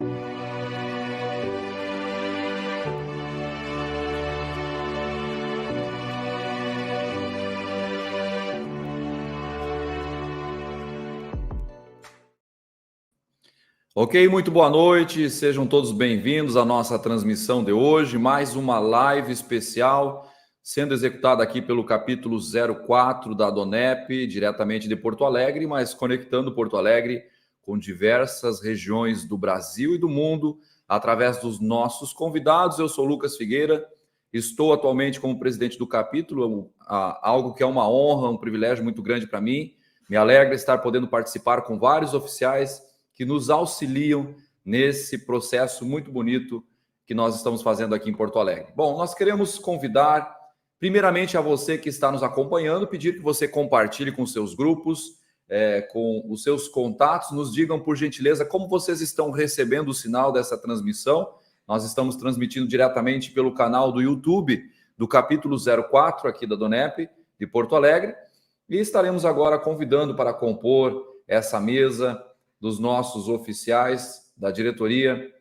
Ok, muito boa noite, sejam todos bem-vindos à nossa transmissão de hoje, mais uma live especial sendo executada aqui pelo capítulo 04 da Donep, diretamente de Porto Alegre, mas conectando Porto Alegre com diversas regiões do Brasil e do mundo, através dos nossos convidados. Eu sou Lucas Figueira, estou atualmente como presidente do capítulo, algo que é uma honra, um privilégio muito grande para mim. Me alegra estar podendo participar com vários oficiais que nos auxiliam nesse processo muito bonito que nós estamos fazendo aqui em Porto Alegre. Bom, nós queremos convidar, primeiramente, a você que está nos acompanhando, pedir que você compartilhe com seus grupos, com os seus contatos, nos digam, por gentileza, como vocês estão recebendo o sinal dessa transmissão. Nós estamos transmitindo diretamente pelo canal do YouTube do capítulo 04 aqui da Donep, de Porto Alegre, e estaremos agora convidando para compor essa mesa dos nossos oficiais da diretoria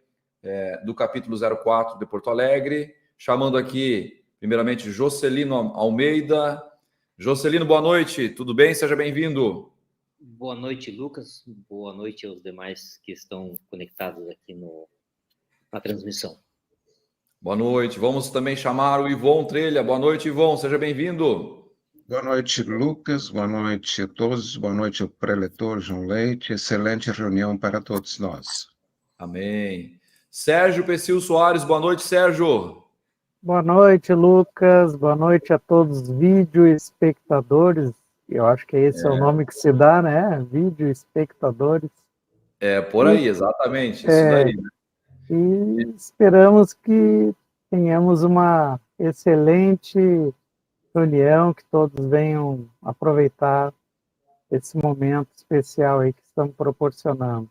do capítulo 04 de Porto Alegre, chamando aqui, primeiramente, Jocelino Almeida. Jocelino, boa noite, tudo bem? Seja bem-vindo. Boa noite, Lucas. Boa noite aos demais que estão conectados aqui na transmissão. Boa noite. Vamos também chamar o Ivon Trelha. Boa noite, Ivon, seja bem-vindo. Boa noite, Lucas. Boa noite a todos. Boa noite ao preletor João Leite. Excelente reunião para todos nós. Amém. Sérgio Pecil Soares, boa noite, Sérgio. Boa noite, Lucas. Boa noite a todos os vídeo espectadores. Eu acho que esse é o nome que se dá, né? Vídeo espectadores. É, por aí, exatamente. Isso daí. E esperamos que tenhamos uma excelente reunião, que todos venham aproveitar esse momento especial aí que estamos proporcionando.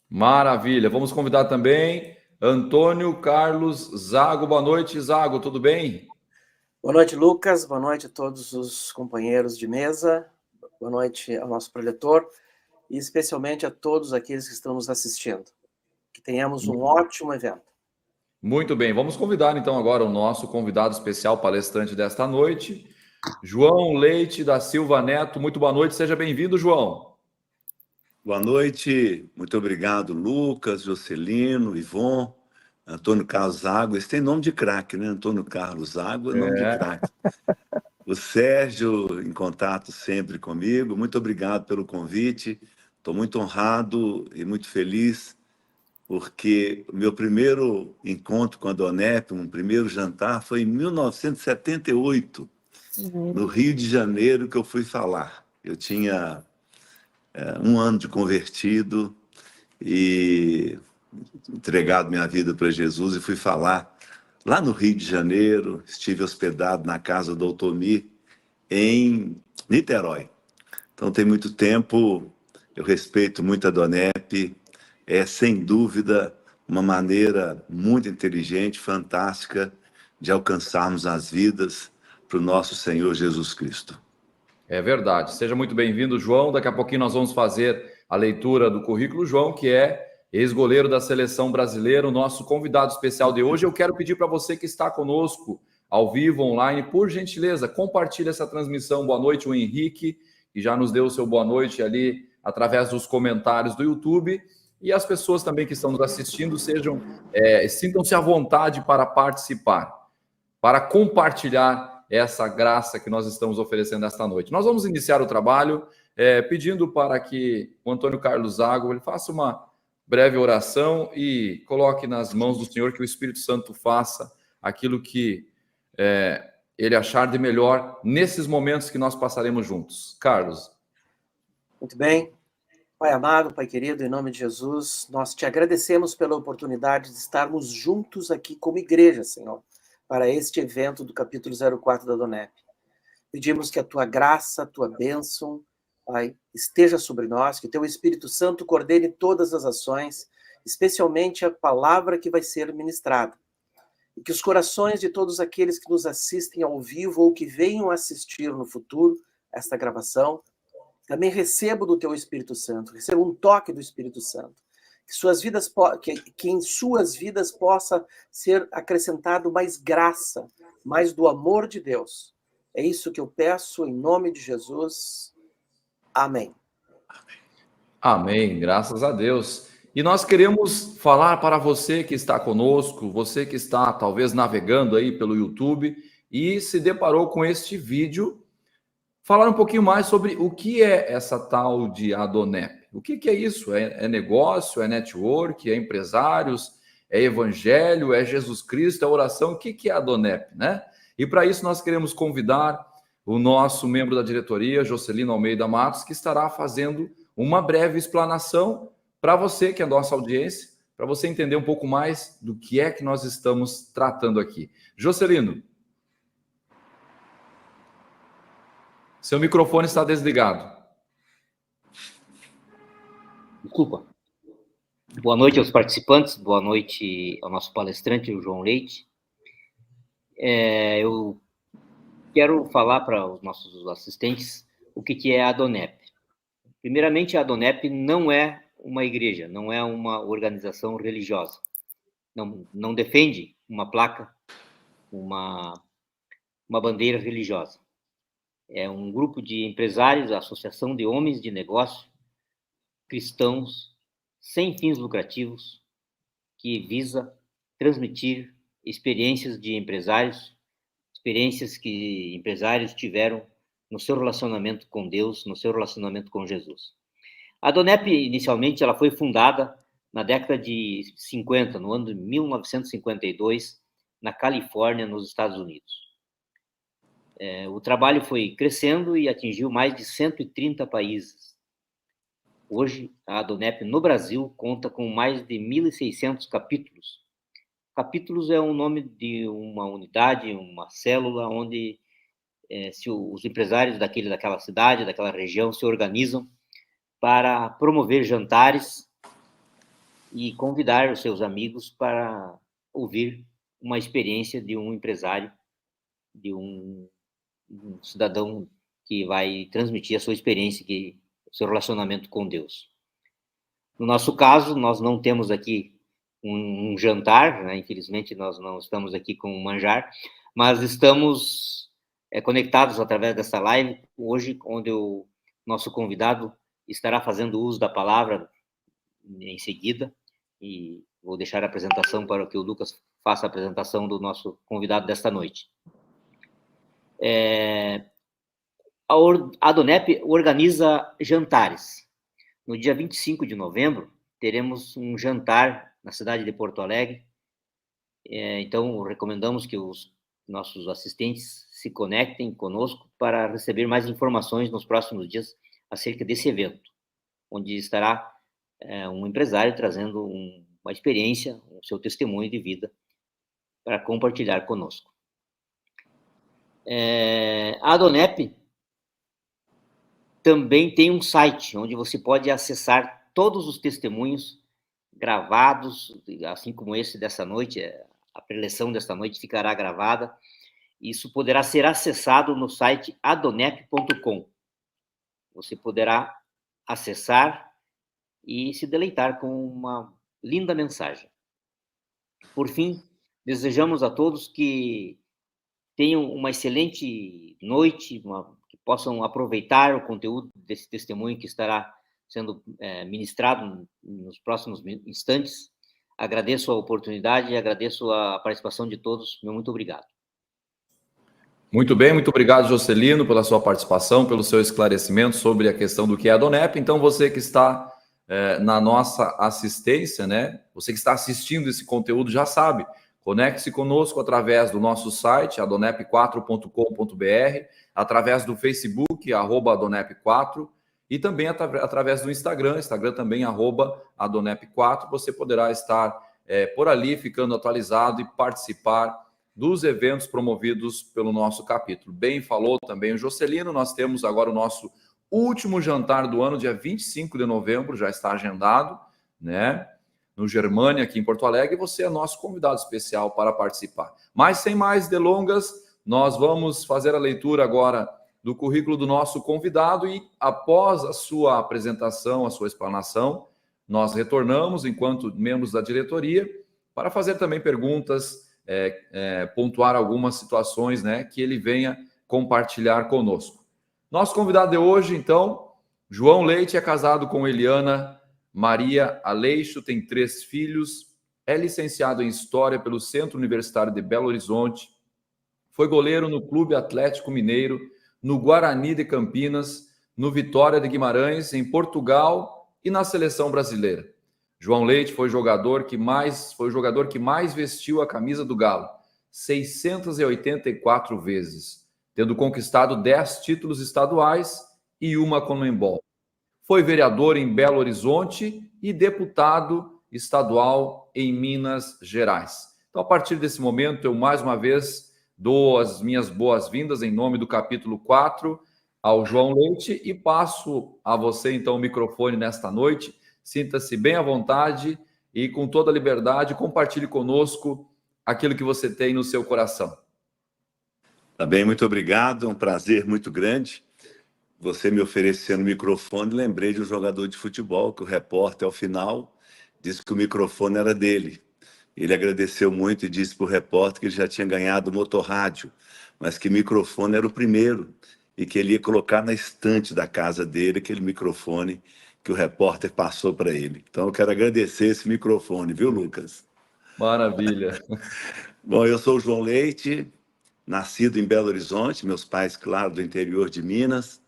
Maravilha. Vamos convidar também Antônio Carlos Zago. Boa noite, Zago. Tudo bem? Boa noite, Lucas. Boa noite a todos os companheiros de mesa. Boa noite ao nosso preletor e especialmente a todos aqueles que estão nos assistindo. Que tenhamos um ótimo evento. Muito bem. Vamos convidar então agora o nosso convidado especial palestrante desta noite, João Leite da Silva Neto. Muito boa noite. Seja bem-vindo, João. Boa noite, muito obrigado, Lucas, Jocelino, Ivon, Antônio Carlos Zago. Esse tem nome de craque, né? Antônio Carlos Zago é nome de craque. O Sérgio, em contato sempre comigo, muito obrigado pelo convite. Estou muito honrado e muito feliz, porque o meu primeiro encontro com a Donep, um primeiro jantar, foi em 1978, no Rio de Janeiro, que eu fui falar. Eu tinha 1 ano de convertido e entregado minha vida para Jesus e fui falar lá no Rio de Janeiro. Estive hospedado na casa do Otomi em Niterói. Então tem muito tempo, eu respeito muito a Donep, é sem dúvida uma maneira muito inteligente, fantástica de alcançarmos as vidas para o nosso Senhor Jesus Cristo. É verdade. Seja muito bem-vindo, João. Daqui a pouquinho nós vamos fazer a leitura do currículo João, que é ex-goleiro da Seleção Brasileira, o nosso convidado especial de hoje. Eu quero pedir para você que está conosco, ao vivo, online, por gentileza, compartilhe essa transmissão. Boa noite, o Henrique, que já nos deu o seu boa noite ali através dos comentários do YouTube. E as pessoas também que estão nos assistindo, sintam-se à vontade para participar, para compartilhar essa graça que nós estamos oferecendo esta noite. Nós vamos iniciar o trabalho pedindo para que o Antônio Carlos Zago ele faça uma breve oração e coloque nas mãos do Senhor que o Espírito Santo faça aquilo que ele achar de melhor nesses momentos que nós passaremos juntos. Carlos. Muito bem. Pai amado, Pai querido, em nome de Jesus, nós te agradecemos pela oportunidade de estarmos juntos aqui como igreja, Senhor, para este evento do capítulo 04 da Donep. Pedimos que a tua graça, a tua bênção, Pai, esteja sobre nós, que o teu Espírito Santo coordene todas as ações, especialmente a palavra que vai ser ministrada. E que os corações de todos aqueles que nos assistem ao vivo ou que venham assistir no futuro esta gravação, também recebam do teu Espírito Santo, recebam um toque do Espírito Santo. Que que em suas vidas possa ser acrescentado mais graça, mais do amor de Deus. É isso que eu peço em nome de Jesus. Amém. Amém, graças a Deus. E nós queremos falar para você que está conosco, você que está talvez navegando aí pelo YouTube e se deparou com este vídeo, falar um pouquinho mais sobre o que é essa tal de Adonep. O que é isso? É negócio, é network, é empresários, é evangelho, é Jesus Cristo, é oração? O que é Adonep, né? E para isso nós queremos convidar o nosso membro da diretoria, Jocelino Almeida Matos, que estará fazendo uma breve explanação para você, que é a nossa audiência, para você entender um pouco mais do que é que nós estamos tratando aqui. Jocelino, seu microfone está desligado. Desculpa. Boa noite aos participantes, boa noite ao nosso palestrante, o João Leite. Eu quero falar para os nossos assistentes o que é a Adonep. Primeiramente, a Adonep não é uma igreja, não é uma organização religiosa. Não defende uma placa, uma bandeira religiosa. É um grupo de empresários, a associação de homens de negócio, cristãos, sem fins lucrativos, que visa transmitir experiências de empresários, experiências que empresários tiveram no seu relacionamento com Deus, no seu relacionamento com Jesus. A Adonep, inicialmente, ela foi fundada na década de 50, no ano de 1952, na Califórnia, nos Estados Unidos. O trabalho foi crescendo e atingiu mais de 130 países. Hoje, a Adonep no Brasil conta com mais de 1.600 capítulos. Capítulos é o nome de uma unidade, uma célula, onde os empresários daquela cidade, daquela região, se organizam para promover jantares e convidar os seus amigos para ouvir uma experiência de um empresário, de um cidadão que vai transmitir a sua experiência, o seu relacionamento com Deus. No nosso caso, nós não temos aqui um jantar, né? Infelizmente nós não estamos aqui com um manjar, mas estamos conectados através dessa live hoje, onde o nosso convidado estará fazendo uso da palavra em seguida, e vou deixar a apresentação para que o Lucas faça a apresentação do nosso convidado desta noite. A Adonep organiza jantares. No dia 25 de novembro, teremos um jantar na cidade de Porto Alegre. Então, recomendamos que os nossos assistentes se conectem conosco para receber mais informações nos próximos dias acerca desse evento, onde estará um empresário trazendo uma experiência, o seu testemunho de vida para compartilhar conosco. A Adonep também tem um site onde você pode acessar todos os testemunhos gravados, assim como esse dessa noite. A preleção desta noite ficará gravada. Isso poderá ser acessado no site adonep.com. Você poderá acessar e se deleitar com uma linda mensagem. Por fim, desejamos a todos que tenham uma excelente noite, que possam aproveitar o conteúdo desse testemunho que estará sendo ministrado nos próximos instantes. Agradeço a oportunidade e agradeço a participação de todos. Muito obrigado. Muito bem, muito obrigado, Jocelino, pela sua participação, pelo seu esclarecimento sobre a questão do que é a Adonep. Então, você que está na nossa assistência, né? Você que está assistindo esse conteúdo já sabe, conecte-se conosco através do nosso site, adonep4.com.br, através do Facebook, @adonep4, e também através do Instagram também, @adonep4. Você poderá estar por ali, ficando atualizado e participar dos eventos promovidos pelo nosso capítulo. Bem falou também o Jocelino, nós temos agora o nosso último jantar do ano, dia 25 de novembro, já está agendado, né? No Germânia, aqui em Porto Alegre, e você é nosso convidado especial para participar. Mas, sem mais delongas, nós vamos fazer a leitura agora do currículo do nosso convidado e, após a sua apresentação, a sua explanação, nós retornamos, enquanto membros da diretoria, para fazer também perguntas, pontuar algumas situações, né, que ele venha compartilhar conosco. Nosso convidado de hoje, então, João Leite, é casado com Eliana Maria Aleixo, tem 3 filhos, é licenciado em História pelo Centro Universitário de Belo Horizonte, foi goleiro no Clube Atlético Mineiro, no Guarani de Campinas, no Vitória de Guimarães, em Portugal e na seleção brasileira. João Leite foi o jogador que mais vestiu a camisa do Galo, 684 vezes, tendo conquistado 10 títulos estaduais e uma Conmebol. Foi vereador em Belo Horizonte e deputado estadual em Minas Gerais. Então, a partir desse momento, eu mais uma vez dou as minhas boas-vindas em nome do capítulo 4 ao João Leite e passo a você, então, o microfone nesta noite. Sinta-se bem à vontade e, com toda a liberdade, compartilhe conosco aquilo que você tem no seu coração. Tá bem, muito obrigado. É um prazer muito grande. Você me oferecendo o microfone, lembrei de um jogador de futebol, que o repórter, ao final, disse que o microfone era dele. Ele agradeceu muito e disse para o repórter que ele já tinha ganhado o motorrádio, mas que o microfone era o primeiro e que ele ia colocar na estante da casa dele aquele microfone que o repórter passou para ele. Então, eu quero agradecer esse microfone, viu, Lucas? Maravilha. Bom, eu sou o João Leite, nascido em Belo Horizonte, meus pais, claro, do interior de Minas,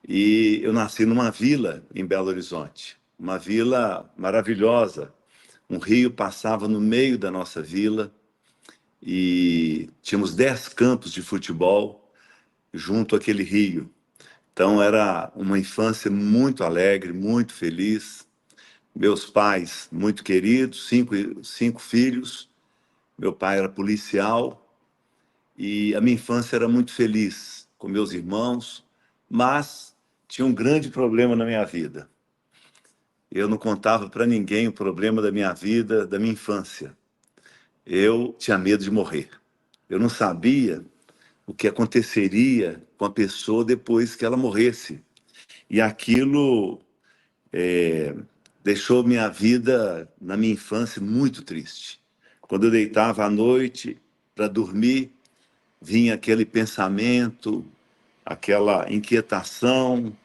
e eu nasci numa vila em Belo Horizonte, uma vila maravilhosa. Um rio passava no meio da nossa vila e tínhamos 10 campos de futebol junto àquele rio. Então, era uma infância muito alegre, muito feliz. Meus pais, muito queridos, cinco filhos. Meu pai era policial e a minha infância era muito feliz com meus irmãos, mas tinha um grande problema na minha vida. Eu não contava para ninguém o problema da minha vida, da minha infância. Eu tinha medo de morrer. Eu não sabia o que aconteceria com a pessoa depois que ela morresse. E aquilo deixou minha vida, na minha infância, muito triste. Quando eu deitava à noite para dormir, vinha aquele pensamento, aquela inquietação,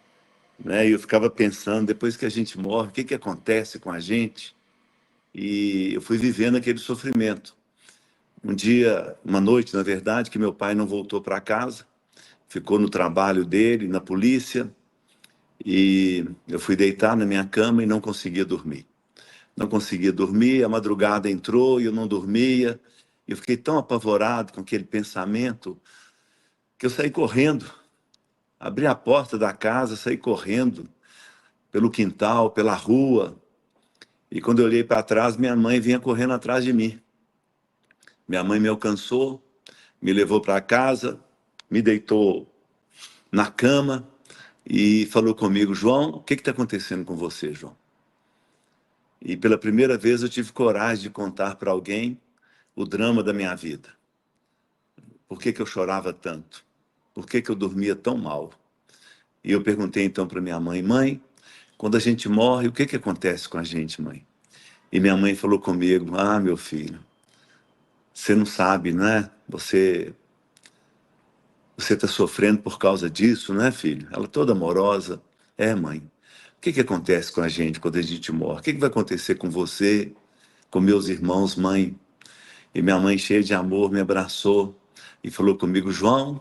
né? E eu ficava pensando, depois que a gente morre, o que acontece com a gente? E eu fui vivendo aquele sofrimento. Um dia, uma noite, na verdade, que meu pai não voltou para casa, ficou no trabalho dele, na polícia, e eu fui deitar na minha cama e não conseguia dormir. Não conseguia dormir, a madrugada entrou e eu não dormia. Eu fiquei tão apavorado com aquele pensamento que eu saí correndo. Abri a porta da casa, saí correndo pelo quintal, pela rua. E quando eu olhei para trás, minha mãe vinha correndo atrás de mim. Minha mãe me alcançou, me levou para casa, me deitou na cama e falou comigo: João, o que está acontecendo com você, João? E pela primeira vez eu tive coragem de contar para alguém o drama da minha vida. Por que eu chorava tanto? Por que eu dormia tão mal? E eu perguntei então para minha mãe: mãe, quando a gente morre, o que acontece com a gente, mãe? E minha mãe falou comigo: ah, meu filho, você não sabe, né? Você está sofrendo por causa disso, né, filho? Ela toda amorosa: é, mãe, o que acontece com a gente quando a gente morre? O que vai acontecer com você, com meus irmãos, mãe? E minha mãe, cheia de amor, me abraçou e falou comigo: João,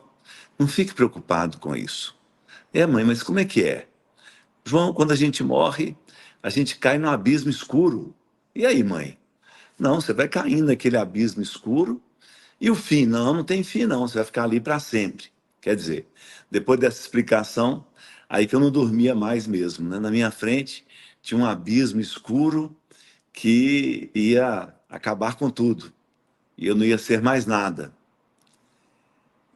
não fique preocupado com isso. É, mãe, mas como é que é? João, quando a gente morre, a gente cai num abismo escuro. E aí, mãe? Não, você vai caindo naquele abismo escuro. E o fim? Não, não tem fim, não. Você vai ficar ali para sempre. Quer dizer, depois dessa explicação, aí que eu não dormia mais mesmo, né? Na minha frente tinha um abismo escuro que ia acabar com tudo. E eu não ia ser mais nada.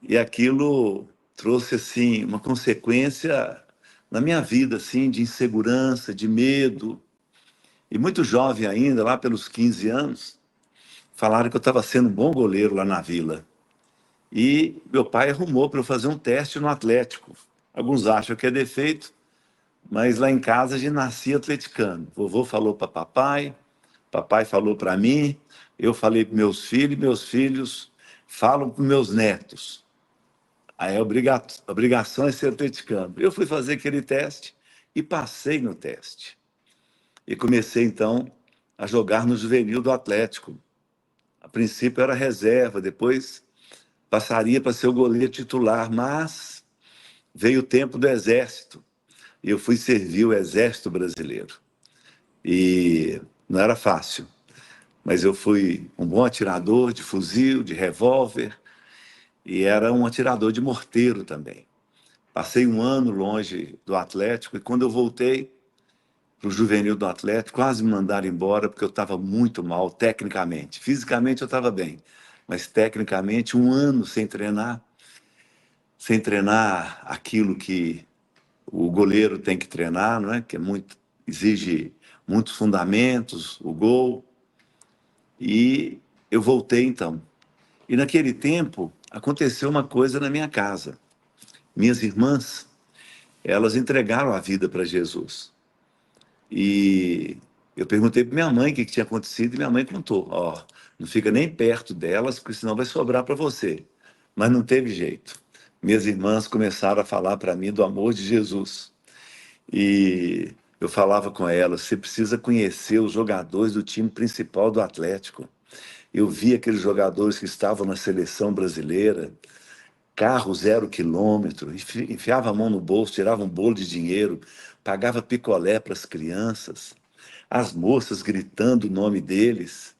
E aquilo trouxe, assim, uma consequência na minha vida, assim, de insegurança, de medo. E muito jovem ainda, lá pelos 15 anos, falaram que eu estava sendo um bom goleiro lá na vila. E meu pai arrumou para eu fazer um teste no Atlético. Alguns acham que é defeito, mas lá em casa a gente nascia atleticano. Vovô falou para papai, papai falou para mim, eu falei para meus filhos, e meus filhos falam para meus netos. Aí a obrigação é ser atleticano. Eu fui fazer aquele teste e passei no teste. E comecei, então, a jogar no juvenil do Atlético. A princípio era reserva, depois passaria para ser o goleiro titular, mas veio o tempo do Exército. E eu fui servir o Exército Brasileiro. E não era fácil, mas eu fui um bom atirador de fuzil, de revólver, e era um atirador de morteiro também. Passei um ano longe do Atlético, e quando eu voltei para o juvenil do Atlético, quase me mandaram embora, porque eu estava muito mal tecnicamente. Fisicamente eu estava bem, mas tecnicamente um ano sem treinar aquilo que o goleiro tem que treinar, não é? Que exige muitos fundamentos, o gol. E eu voltei então. E naquele tempo aconteceu uma coisa na minha casa. Minhas irmãs, elas entregaram a vida para Jesus. E eu perguntei para minha mãe o que tinha acontecido e minha mãe contou: ó, não fica nem perto delas, porque senão vai sobrar para você. Mas não teve jeito. Minhas irmãs começaram a falar para mim do amor de Jesus. E eu falava com elas: você precisa conhecer os jogadores do time principal do Atlético. Eu vi aqueles jogadores que estavam na seleção brasileira, carro 0 quilômetro, enfiava a mão no bolso, tirava um bolo de dinheiro, pagava picolé para as crianças, as moças gritando o nome deles.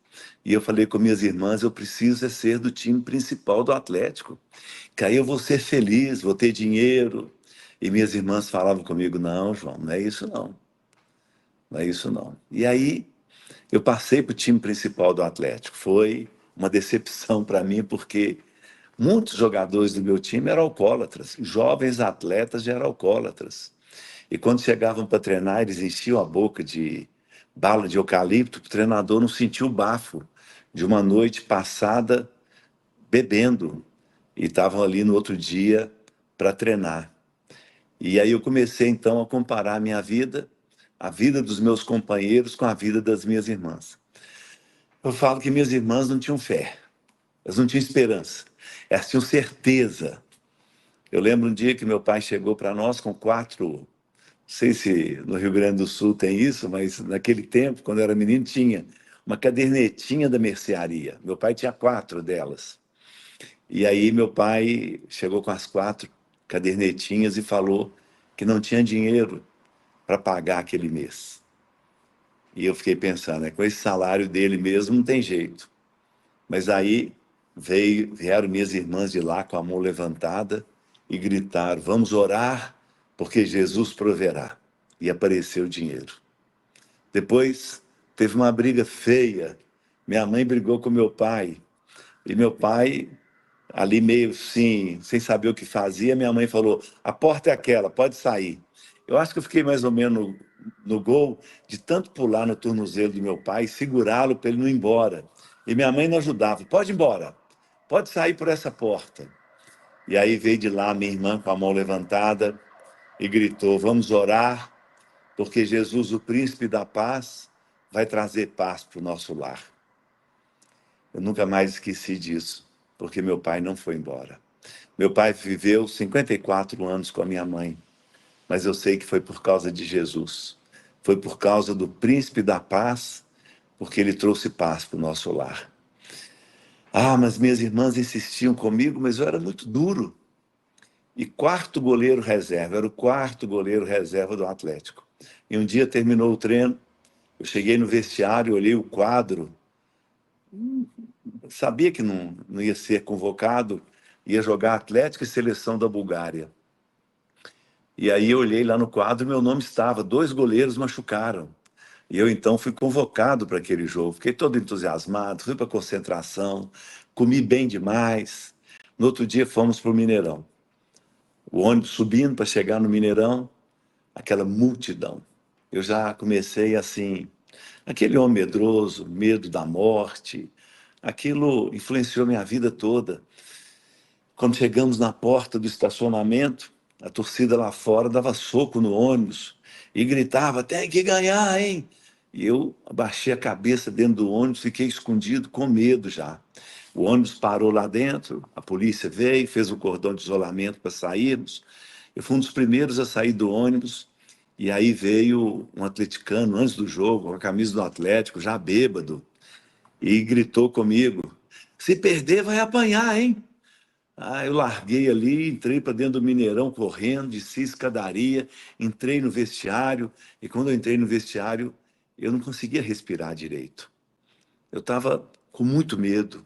E eu falei com minhas irmãs: eu preciso ser do time principal do Atlético, que aí eu vou ser feliz, vou ter dinheiro. E minhas irmãs falavam comigo: não, João, não é isso não. Não é isso não. E aí eu passei para o time principal do Atlético. Foi uma decepção para mim, porque muitos jogadores do meu time eram alcoólatras, jovens atletas já eram alcoólatras. E quando chegavam para treinar, eles enchiam a boca de bala de eucalipto, o treinador não sentiu o bafo de uma noite passada bebendo. E estavam ali no outro dia para treinar. E aí eu comecei então a comparar a vida dos meus companheiros com a vida das minhas irmãs. Eu falo que minhas irmãs não tinham fé, elas não tinham esperança, elas tinham certeza. Eu lembro um dia que meu pai chegou para nós com 4, não sei se no Rio Grande do Sul tem isso, mas naquele tempo, quando eu era menino, tinha uma cadernetinha da mercearia. Meu pai tinha 4 delas. E aí meu pai chegou com as 4 cadernetinhas e falou que não tinha dinheiro para pagar aquele mês. E eu fiquei pensando, com esse salário dele mesmo não tem jeito. Mas aí vieram minhas irmãs de lá com a mão levantada e gritaram: vamos orar, porque Jesus proverá. E apareceu o dinheiro. Depois teve uma briga feia. Minha mãe brigou com meu pai. E meu pai, ali meio assim, sem saber o que fazia, minha mãe falou: a porta é aquela, pode sair. Eu acho que eu fiquei mais ou menos no gol, de tanto pular no tornozelo do meu pai, segurá-lo para ele não ir embora. E minha mãe não ajudava: pode ir embora, pode sair por essa porta. E aí veio de lá minha irmã com a mão levantada e gritou: vamos orar, porque Jesus, o príncipe da paz, vai trazer paz para o nosso lar. Eu nunca mais esqueci disso, porque meu pai não foi embora. Meu pai viveu 54 anos com a minha mãe, mas eu sei que foi por causa de Jesus. Foi por causa do príncipe da paz, porque ele trouxe paz para o nosso lar. Ah, mas minhas irmãs insistiam comigo, mas eu era muito duro. E 4º goleiro reserva, era o 4º goleiro reserva do Atlético. E um dia terminou o treino, eu cheguei no vestiário, olhei o quadro, sabia que não ia ser convocado, ia jogar Atlético e Seleção da Bulgária. E aí eu olhei lá no quadro, meu nome estava, 2 goleiros machucaram. E eu então fui convocado para aquele jogo, fiquei todo entusiasmado, fui para a concentração, comi bem demais. No outro dia fomos para o Mineirão. O ônibus subindo para chegar no Mineirão, aquela multidão. Eu já comecei assim, aquele homem medroso, medo da morte, aquilo influenciou minha vida toda. Quando chegamos na porta do estacionamento, a torcida lá fora dava soco no ônibus. e gritava, tem que ganhar, hein? E eu abaixei a cabeça dentro do ônibus, fiquei escondido com medo já. O ônibus parou lá dentro, a polícia veio, fez um cordão de isolamento para sairmos. Eu fui um dos primeiros a sair do ônibus, e aí veio um atleticano antes do jogo, com a camisa do Atlético, já bêbado, e gritou comigo, se perder vai apanhar, hein? Ah, eu larguei ali, entrei para dentro do Mineirão correndo, desci a escadaria, entrei no vestiário, e quando eu entrei no vestiário, eu não conseguia respirar direito. Eu estava com muito medo.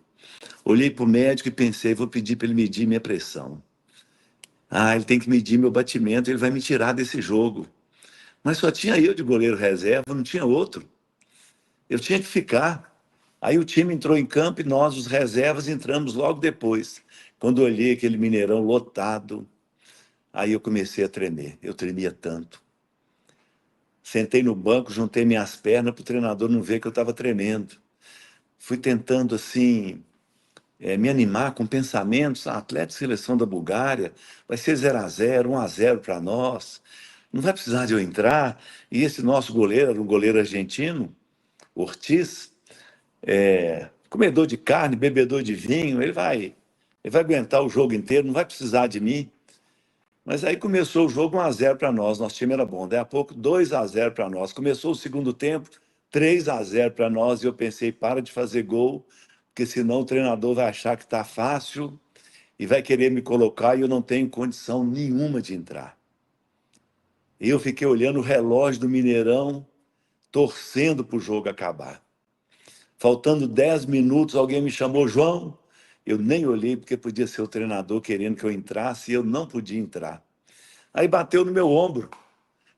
Olhei para o médico e pensei, vou pedir para ele medir minha pressão. Ah, ele tem que medir meu batimento, ele vai me tirar desse jogo. Mas só tinha eu de goleiro reserva, não tinha outro. Eu tinha que ficar. Aí o time entrou em campo e nós, os reservas, entramos logo depois. Quando eu olhei aquele Mineirão lotado, aí eu comecei a tremer. Eu tremia tanto. Sentei no banco, juntei minhas pernas para o treinador não ver que eu estava tremendo. Fui tentando, assim, me animar com pensamentos. Atlético e Seleção da Bulgária, vai ser 0-0, 1-0 para nós. Não vai precisar de eu entrar. E esse nosso goleiro, era um goleiro argentino, Ortiz, comedor de carne, bebedor de vinho, ele vai aguentar o jogo inteiro, não vai precisar de mim. Mas aí começou o jogo 1-0 para nós, nosso time era bom. Daí a pouco 2-0 para nós. Começou o segundo tempo, 3-0 para nós, e eu pensei, para de fazer gol, porque senão o treinador vai achar que está fácil e vai querer me colocar e eu não tenho condição nenhuma de entrar. E eu fiquei olhando o relógio do Mineirão, torcendo para o jogo acabar. Faltando 10 minutos, alguém me chamou, João. Eu nem olhei, porque podia ser o treinador querendo que eu entrasse, e eu não podia entrar. Aí bateu no meu ombro.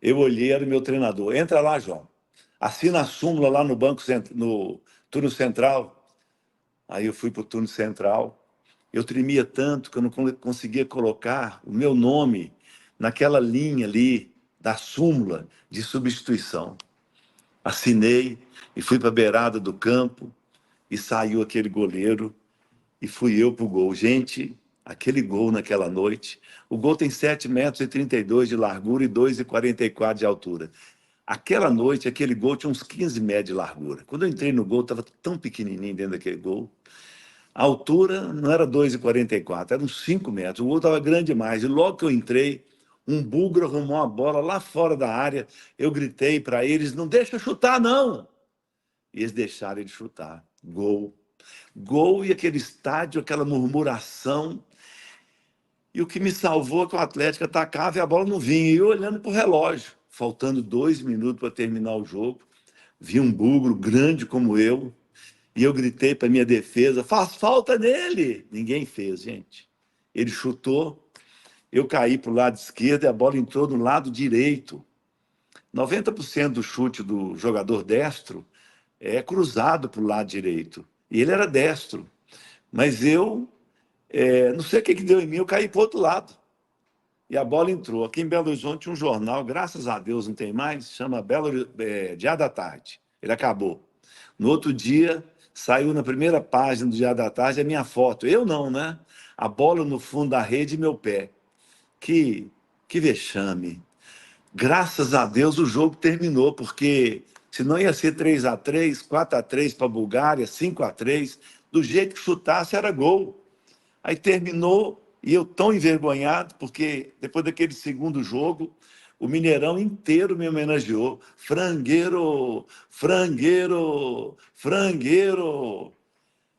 Eu olhei, era o meu treinador. Entra lá, João. Assina a súmula lá no banco, no turno central. Aí eu fui para o turno central. Eu tremia tanto que eu não conseguia colocar o meu nome naquela linha ali da súmula de substituição. Assinei e fui para a beirada do campo e saiu aquele goleiro e fui eu para o gol. Gente, aquele gol naquela noite, o gol tem 7,32 metros de largura e 2,44 de altura. Aquela noite, aquele gol tinha uns 15 metros de largura. Quando eu entrei no gol, estava tão pequenininho dentro daquele gol. A altura não era 2,44, era uns 5 metros. O gol estava grande demais. E logo que eu entrei, um búlgaro arrumou a bola lá fora da área. Eu gritei para eles, não deixa eu chutar, não. E eles deixaram ele chutar. Gol. Gol e aquele estádio, aquela murmuração. E o que me salvou é que o Atlético atacava e a bola não vinha. E eu olhando para o relógio, faltando 2 minutos para terminar o jogo, vi um búlgaro grande como eu, e eu gritei para minha defesa, faz falta nele! Ninguém fez, gente. Ele chutou, eu caí para o lado esquerdo e a bola entrou no lado direito. 90% do chute do jogador destro é cruzado para o lado direito. E ele era destro. Mas eu, não sei o que deu em mim, eu caí para o outro lado. E a bola entrou. Aqui em Belo Horizonte tinha um jornal, graças a Deus não tem mais, chama Diário da Tarde. Ele acabou. No outro dia, saiu na primeira página do Diário da Tarde a minha foto. Eu não, né? A bola no fundo da rede e meu pé. Que vexame. Graças a Deus o jogo terminou, porque senão ia ser 3-3, 4-3 para a Bulgária, 5-3. Do jeito que chutasse era gol. Aí terminou e eu tão envergonhado, porque depois daquele segundo jogo, o Mineirão inteiro me homenageou. Frangueiro, frangueiro, frangueiro.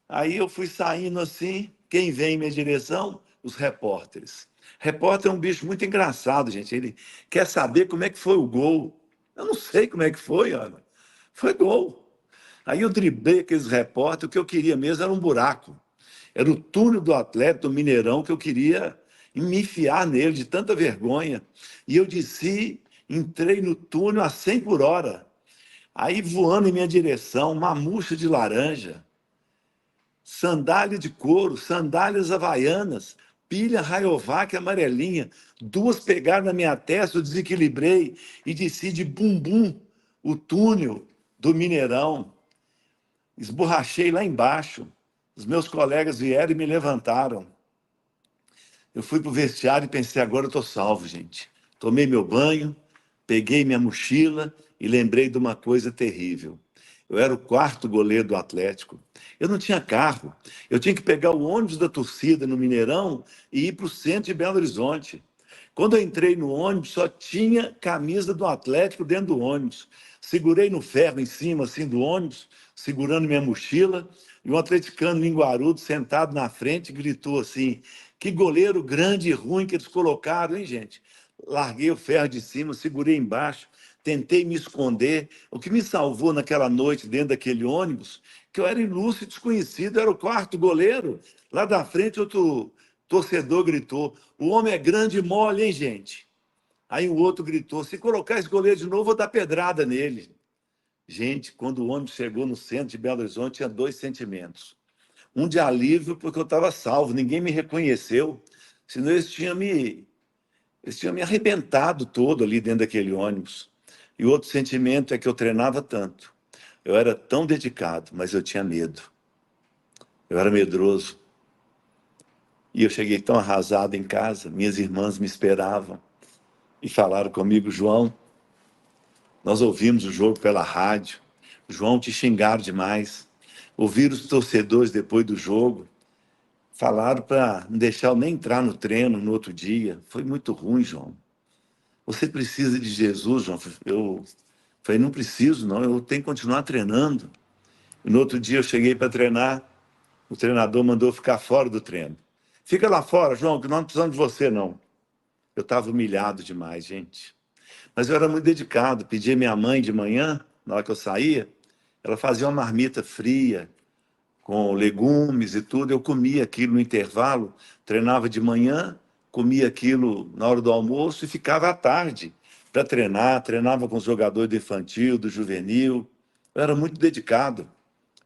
Aí eu fui saindo assim, quem vem em minha direção? Os repórteres. Repórter é um bicho muito engraçado, gente. Ele quer saber como é que foi o gol. Eu não sei como é que foi, olha. Foi gol. Aí eu driblei aqueles repórteres, o que eu queria mesmo era um buraco. Era o túnel do Atlético, do Mineirão, que eu queria me enfiar nele, de tanta vergonha. E eu desci, entrei no túnel a 100 por hora. Aí, voando em minha direção, uma murcha de laranja, sandália de couro, sandálias havaianas, pilha Rayovac amarelinha, 2 pegaram na minha testa, eu desequilibrei e desci de bumbum o túnel do Mineirão. Esborrachei lá embaixo. Os meus colegas vieram e me levantaram. Eu fui para o vestiário e pensei, agora eu estou salvo, gente. Tomei meu banho, peguei minha mochila e lembrei de uma coisa terrível. Eu era o quarto goleiro do Atlético. Eu não tinha carro. Eu tinha que pegar o ônibus da torcida no Mineirão e ir para o centro de Belo Horizonte. Quando eu entrei no ônibus, só tinha camisa do Atlético dentro do ônibus. Segurei no ferro em cima assim, do ônibus, segurando minha mochila, e um atleticano linguarudo sentado na frente gritou assim: que goleiro grande e ruim que eles colocaram, hein, gente? Larguei o ferro de cima, segurei embaixo, tentei me esconder. O que me salvou naquela noite dentro daquele ônibus, que eu era ilustre, desconhecido, era o quarto goleiro. Lá da frente, outro torcedor gritou: o homem é grande e mole, hein, gente? Aí o outro gritou: se colocar esse goleiro de novo, vou dar pedrada nele. Gente, quando o ônibus chegou no centro de Belo Horizonte, tinha dois sentimentos. Um de alívio, porque eu estava salvo, ninguém me reconheceu, senão eles tinham me arrebentado todo ali dentro daquele ônibus. E o outro sentimento é que eu treinava tanto, eu era tão dedicado, mas eu tinha medo. Eu era medroso. E eu cheguei tão arrasado em casa, minhas irmãs me esperavam e falaram comigo: João, nós ouvimos o jogo pela rádio, João, te xingaram demais. Ouviram os torcedores depois do jogo, falaram para não deixar eu nem entrar no treino no outro dia. Foi muito ruim, João. Você precisa de Jesus, João. Eu falei: não preciso, não, eu tenho que continuar treinando. E no outro dia eu cheguei para treinar, o treinador mandou ficar fora do treino. Fica lá fora, João, que nós não precisamos de você, não. Eu estava humilhado demais, gente. Mas eu era muito dedicado. Pedia minha mãe de manhã, na hora que eu saía, ela fazia uma marmita fria, com legumes e tudo. Eu comia aquilo no intervalo, treinava de manhã, comia aquilo na hora do almoço e ficava à tarde para treinar. Treinava com os jogadores do infantil, do juvenil. Eu era muito dedicado,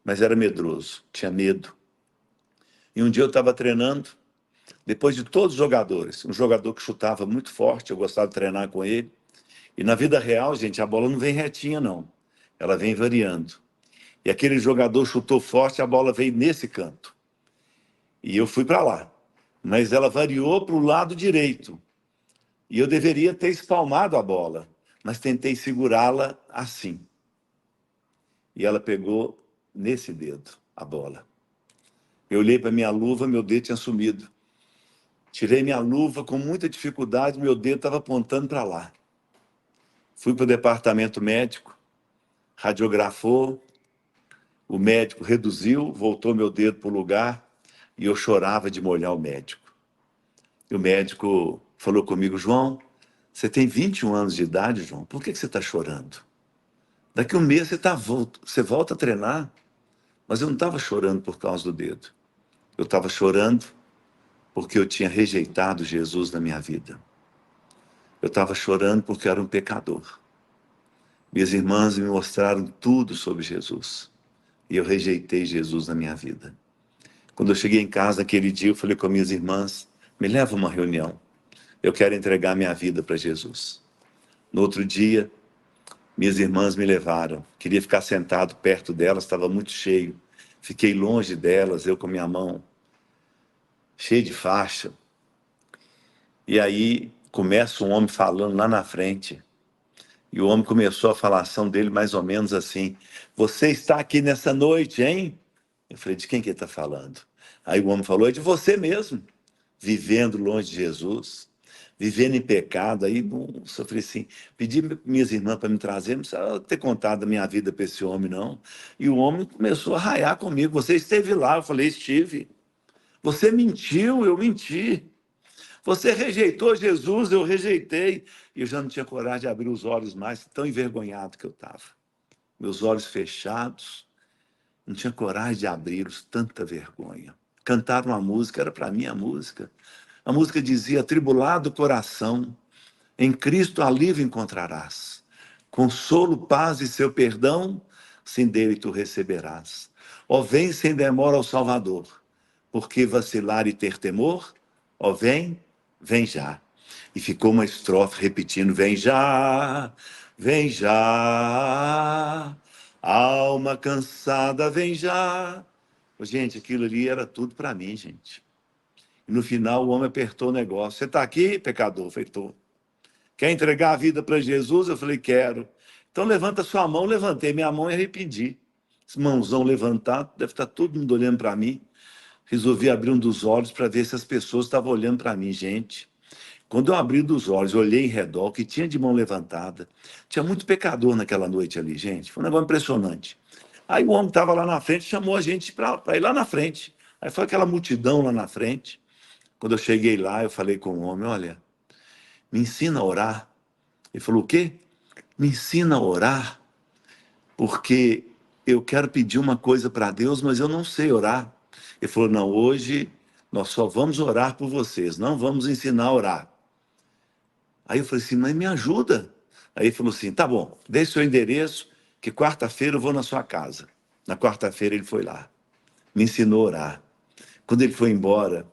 mas era medroso, tinha medo. E um dia eu estava treinando, depois de todos os jogadores, um jogador que chutava muito forte, eu gostava de treinar com ele. E na vida real, gente, a bola não vem retinha, não. Ela vem variando. E aquele jogador chutou forte, a bola veio nesse canto. E eu fui para lá. Mas ela variou para o lado direito. E eu deveria ter espalmado a bola, mas tentei segurá-la assim. E ela pegou nesse dedo, a bola. Eu olhei para minha luva, meu dedo tinha sumido. Tirei minha luva com muita dificuldade, meu dedo estava apontando para lá. Fui para o departamento médico, radiografou, o médico reduziu, voltou meu dedo para o lugar e eu chorava de molhar o médico. E o médico falou comigo: João, você tem 21 anos de idade, João, por que você está chorando? Daqui a um mês você volta a treinar. Mas eu não estava chorando por causa do dedo. Eu estava chorando porque eu tinha rejeitado Jesus na minha vida. Eu estava chorando porque eu era um pecador. Minhas irmãs me mostraram tudo sobre Jesus. E eu rejeitei Jesus na minha vida. Quando eu cheguei em casa naquele dia, eu falei com minhas irmãs: me leva a uma reunião. Eu quero entregar minha vida para Jesus. No outro dia, minhas irmãs me levaram. Queria ficar sentado perto delas, estava muito cheio. Fiquei longe delas, eu com minha mão cheia de faixa. E aí começa um homem falando lá na frente. E o homem começou a falação dele mais ou menos assim: você está aqui nessa noite, hein? Eu falei: de quem que ele está falando? Aí o homem falou: é de você mesmo, vivendo longe de Jesus, vivendo em pecado. Aí eu falei assim, pedi minhas irmãs para me trazer, não precisava ter contado a minha vida para esse homem, não. E o homem começou a raiar comigo: você esteve lá? Eu falei: estive. Você mentiu? Eu menti. Você rejeitou Jesus? Eu rejeitei. E eu já não tinha coragem de abrir os olhos mais, tão envergonhado que eu estava. Meus olhos fechados, não tinha coragem de abri-los, tanta vergonha. Cantaram uma música, era para mim a música. A música dizia: atribulado coração, em Cristo alívio encontrarás. Consolo, paz e seu perdão, sim dele tu receberás. Ó, vem sem demora ao Salvador, porque vacilar e ter temor, ó, vem, vem já. E ficou uma estrofe repetindo: vem já, vem já, alma cansada, vem já. Gente, aquilo ali era tudo para mim, gente. E no final o homem apertou o negócio: você está aqui, pecador? Eu falei: tô. Quer entregar a vida para Jesus? Eu falei, quero. Então levanta sua mão. Levantei minha mão e arrependi. Esse mãozão levantado, deve estar todo mundo olhando para mim. Resolvi abrir um dos olhos para ver se as pessoas estavam olhando para mim, gente. Quando eu abri dos olhos, olhei em redor, que tinha de mão levantada. Tinha muito pecador naquela noite ali, gente. Foi um negócio impressionante. Aí o homem estava lá na frente, chamou a gente para ir lá na frente. Aí foi aquela multidão lá na frente. Quando eu cheguei lá, eu falei com o homem, olha, me ensina a orar. Ele falou, o quê? Me ensina a orar, porque eu quero pedir uma coisa para Deus, mas eu não sei orar. Ele falou, não, hoje nós só vamos orar por vocês, não vamos ensinar a orar. Aí eu falei assim, mas me ajuda. Aí ele falou assim, tá bom, dê seu endereço, que quarta-feira eu vou na sua casa. Na quarta-feira ele foi lá, me ensinou a orar. Quando ele foi embora,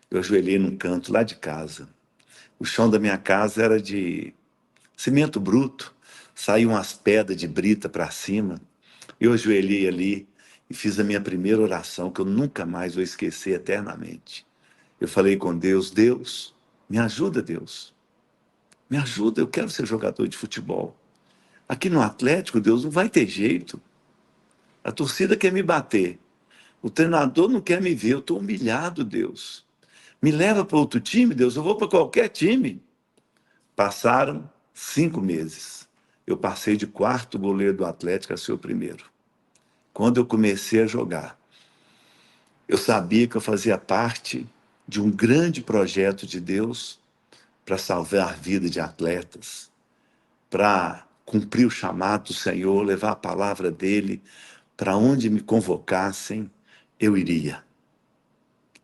eu ajoelhei num canto lá de casa. O chão da minha casa era de cimento bruto, saíam umas pedras de brita para cima. Eu ajoelhei ali e fiz a minha primeira oração, que eu nunca mais vou esquecer eternamente. Eu falei com Deus, Deus, me ajuda, Deus. Me ajuda, eu quero ser jogador de futebol. Aqui no Atlético, Deus, não vai ter jeito. A torcida quer me bater. O treinador não quer me ver, eu estou humilhado, Deus. Me leva para outro time, Deus, eu vou para qualquer time. Passaram 5 meses. Eu passei de quarto goleiro do Atlético a ser o primeiro. Quando eu comecei a jogar, eu sabia que eu fazia parte de um grande projeto de Deus para salvar a vida de atletas, para cumprir o chamado do Senhor, levar a palavra dele para onde me convocassem, eu iria.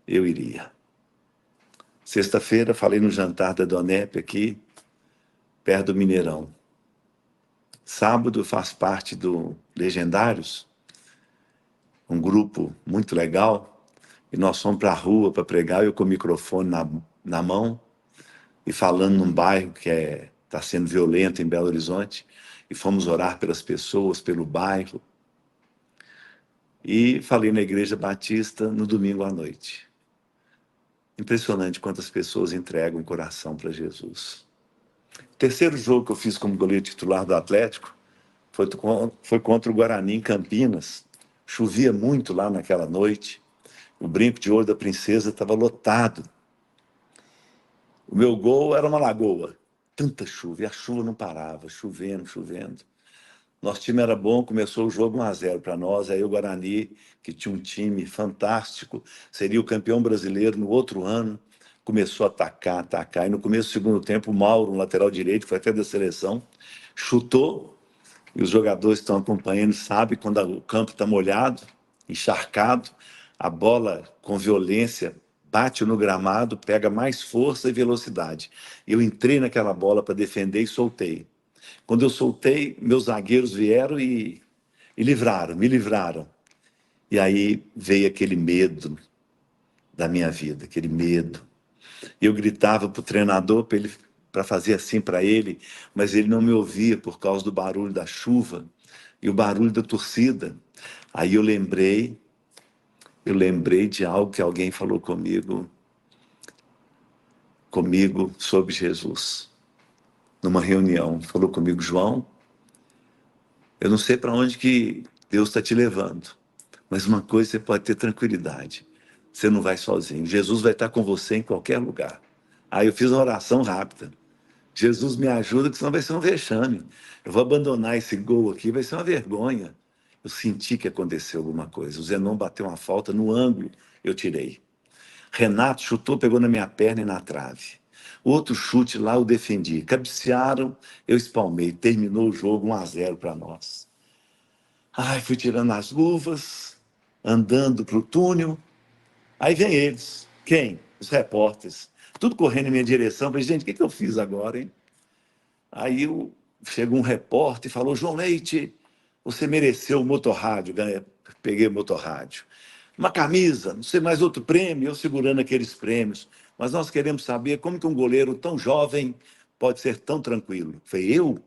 Eu iria. Sexta-feira, falei no jantar da Donep aqui, perto do Mineirão. Sábado, faz parte do Legendários, um grupo muito legal, e nós fomos para a rua para pregar, eu com o microfone na mão, e falando num bairro que está sendo violento em Belo Horizonte, e fomos orar pelas pessoas, pelo bairro. E falei na Igreja Batista no domingo à noite. Impressionante quantas pessoas entregam o coração para Jesus. O terceiro jogo que eu fiz como goleiro titular do Atlético foi contra o Guarani em Campinas. Chovia muito lá naquela noite. O Brinco de Ouro da Princesa estava lotado. O meu gol era uma lagoa. Tanta chuva, e a chuva não parava, chovendo, chovendo. Nosso time era bom, começou o jogo 1-0 para nós. Aí o Guarani, que tinha um time fantástico, seria o campeão brasileiro no outro ano, começou a atacar. E no começo do segundo tempo, o Mauro, um lateral direito, que foi até da seleção, chutou, e os jogadores que estão acompanhando sabem quando o campo está molhado, encharcado, a bola com violência bate no gramado, pega mais força e velocidade. Eu entrei naquela bola para defender e soltei. Quando eu soltei, meus zagueiros vieram e me livraram. E aí veio aquele medo da minha vida, aquele medo. Eu gritava para o treinador para fazer assim para ele, mas ele não me ouvia por causa do barulho da chuva e o barulho da torcida. Aí eu lembrei de algo que alguém falou comigo sobre Jesus. Numa reunião, falou comigo, João, eu não sei para onde que Deus está te levando, mas uma coisa você pode ter tranquilidade, você não vai sozinho, Jesus vai estar com você em qualquer lugar. Aí eu fiz uma oração rápida, Jesus me ajuda, que senão vai ser um vexame, eu vou abandonar esse gol aqui, vai ser uma vergonha. Eu senti que aconteceu alguma coisa, o Zenon bateu uma falta no ângulo, eu tirei. Renato chutou, pegou na minha perna e na trave. Outro chute lá, eu defendi. Cabecearam, eu espalmei. Terminou o jogo 1-0 para nós. Ai, fui tirando as luvas, andando para o túnel. Aí vem eles. Quem? Os repórteres. Tudo correndo em minha direção. Falei, gente, o que eu fiz agora, hein? Aí chegou um repórter e falou, João Leite, você mereceu o motorrádio. Peguei o motorrádio. Uma camisa, não sei mais outro prêmio, eu segurando aqueles prêmios. Mas nós queremos saber como que um goleiro tão jovem pode ser tão tranquilo. Falei, eu?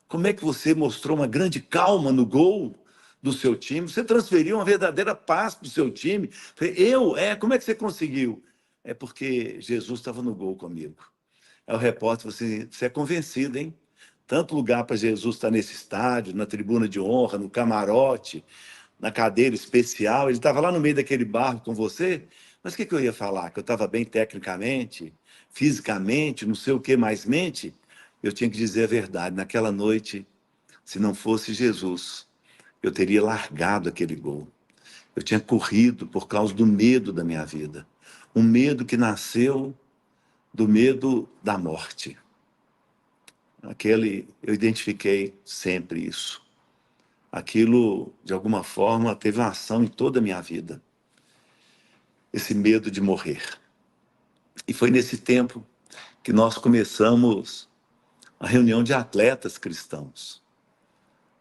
Como é que você mostrou uma grande calma no gol do seu time? Você transferiu uma verdadeira paz para o seu time? Falei, eu? Como é que você conseguiu? É porque Jesus estava no gol comigo. Aí o repórter falou assim, você é convencido, hein? Tanto lugar para Jesus estar nesse estádio, na tribuna de honra, no camarote, na cadeira especial. Ele estava lá no meio daquele barco com você. Mas o que eu ia falar? Que eu estava bem tecnicamente, fisicamente, não sei o que mais mente? Eu tinha que dizer a verdade. Naquela noite, se não fosse Jesus, eu teria largado aquele gol. Eu tinha corrido por causa do medo da minha vida. Um medo que nasceu do medo da morte. Eu identifiquei sempre isso. Aquilo, de alguma forma, teve uma ação em toda a minha vida. Esse medo de morrer. E foi nesse tempo que nós começamos a reunião de atletas cristãos.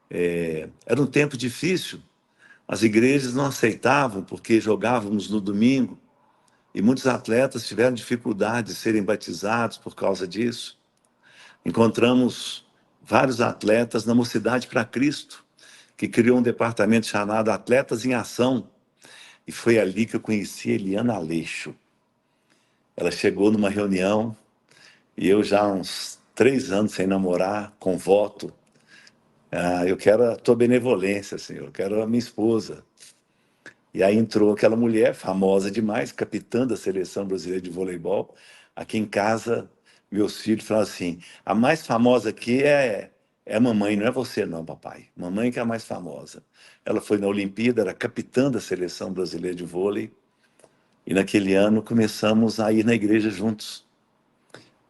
Era um tempo difícil. As igrejas não aceitavam porque jogávamos no domingo. E muitos atletas tiveram dificuldade de serem batizados por causa disso. Encontramos vários atletas na Mocidade para Cristo, que criou um departamento chamado Atletas em Ação. E foi ali que eu conheci Eliana Aleixo. Ela chegou numa reunião e eu já há uns 3 anos sem namorar, com voto. Eu quero a tua benevolência, Senhor, eu quero a minha esposa. E aí entrou aquela mulher famosa demais, capitã da seleção brasileira de voleibol. Aqui em casa, meus filhos falam assim, a mais famosa aqui é a mamãe, não é você não, papai. Mamãe que é a mais famosa. Ela foi na Olimpíada, era capitã da seleção brasileira de vôlei. E naquele ano começamos a ir na igreja juntos.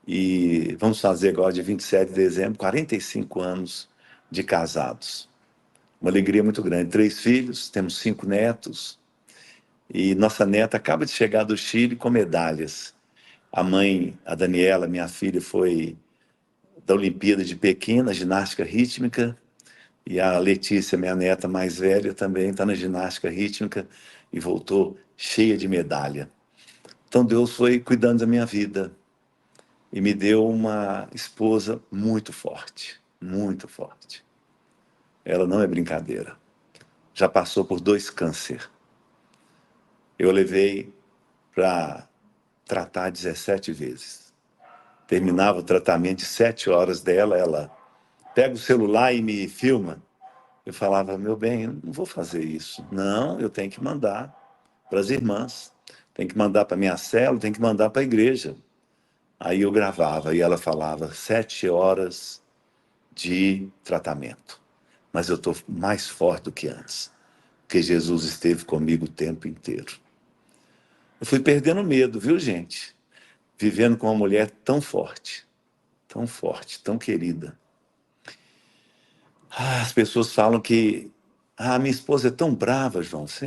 E vamos fazer agora, de 27 de dezembro, 45 anos de casados. Uma alegria muito grande. 3 filhos, temos 5 netos. E nossa neta acaba de chegar do Chile com medalhas. A mãe, a Daniela, minha filha, foi da Olimpíada de Pequim, na ginástica rítmica. E a Letícia, minha neta mais velha, também está na ginástica rítmica e voltou cheia de medalha. Então Deus foi cuidando da minha vida e me deu uma esposa muito forte, muito forte. Ela não é brincadeira. Já passou por 2 cânceres. Eu levei para tratar 17 vezes. Terminava o tratamento de 7 horas dela, ela pega o celular e me filma. Eu falava, meu bem, eu não vou fazer isso. Não, eu tenho que mandar para as irmãs. Tenho que mandar para a minha célula, tenho que mandar para a igreja. Aí eu gravava e ela falava 7 horas de tratamento. Mas eu estou mais forte do que antes, porque Jesus esteve comigo o tempo inteiro. Eu fui perdendo medo, viu, gente? Vivendo com uma mulher tão forte, tão querida. As pessoas falam que minha esposa é tão brava, João. Você,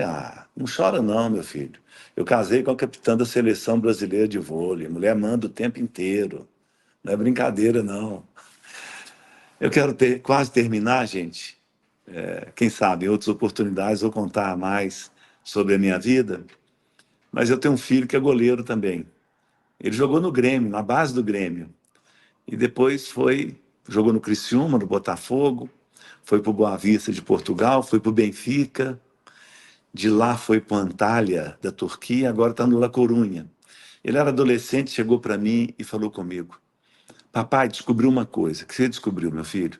não chora não, meu filho. Eu casei com a capitã da seleção brasileira de vôlei. A mulher manda o tempo inteiro. Não é brincadeira, não. Eu quero quase terminar, gente. Quem sabe, em outras oportunidades, eu contar mais sobre a minha vida. Mas eu tenho um filho que é goleiro também. Ele jogou no Grêmio, na base do Grêmio. E depois jogou no Criciúma, no Botafogo, foi para o Boa Vista de Portugal, foi para o Benfica, de lá foi para o Antalya, da Turquia, agora está no La Corunha. Ele era adolescente, chegou para mim e falou comigo, papai, descobriu uma coisa. O que você descobriu, meu filho?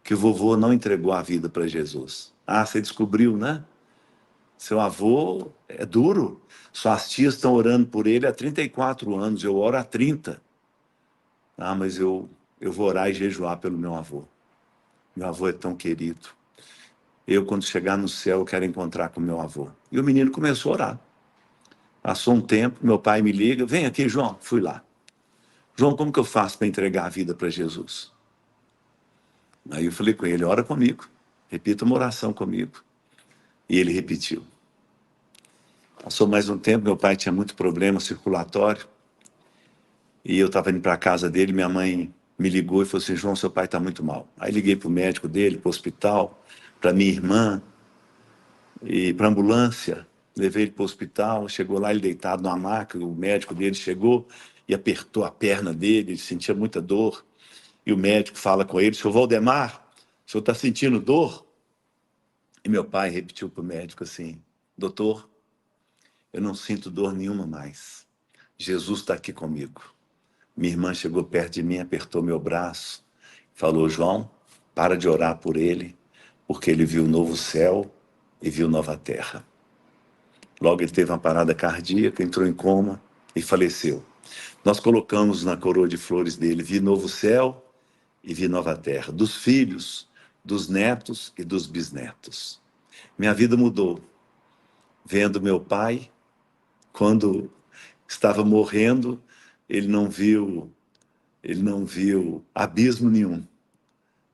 Que o vovô não entregou a vida para Jesus. Você descobriu, né? Seu avô é duro. Suas tias estão orando por ele há 34 anos, eu oro há 30. Mas eu vou orar e jejuar pelo meu avô. Meu avô é tão querido. Eu, quando chegar no céu, eu quero encontrar com meu avô. E o menino começou a orar. Passou um tempo, meu pai me liga, vem aqui, João. Fui lá. João, como que eu faço para entregar a vida para Jesus? Aí eu falei com ele, ora comigo. Repita uma oração comigo. E ele repetiu. Passou mais um tempo, meu pai tinha muito problema circulatório. E eu estava indo para a casa dele, minha mãe me ligou e falou assim, João, seu pai está muito mal. Aí liguei para o médico dele, para o hospital, para minha irmã, e para a ambulância. Levei ele para o hospital, chegou lá, ele deitado numa maca, o médico dele chegou e apertou a perna dele, ele sentia muita dor. E o médico fala com ele, senhor Valdemar, o senhor está sentindo dor? E meu pai repetiu para o médico assim, doutor, eu não sinto dor nenhuma mais. Jesus está aqui comigo. Minha irmã chegou perto de mim, apertou meu braço, falou: João, para de orar por ele, porque ele viu o novo céu e viu nova terra. Logo ele teve uma parada cardíaca, entrou em coma e faleceu. Nós colocamos na coroa de flores dele: vi novo céu e vi nova terra, dos filhos, dos netos e dos bisnetos. Minha vida mudou, vendo meu pai, quando estava morrendo, ele não viu abismo nenhum. O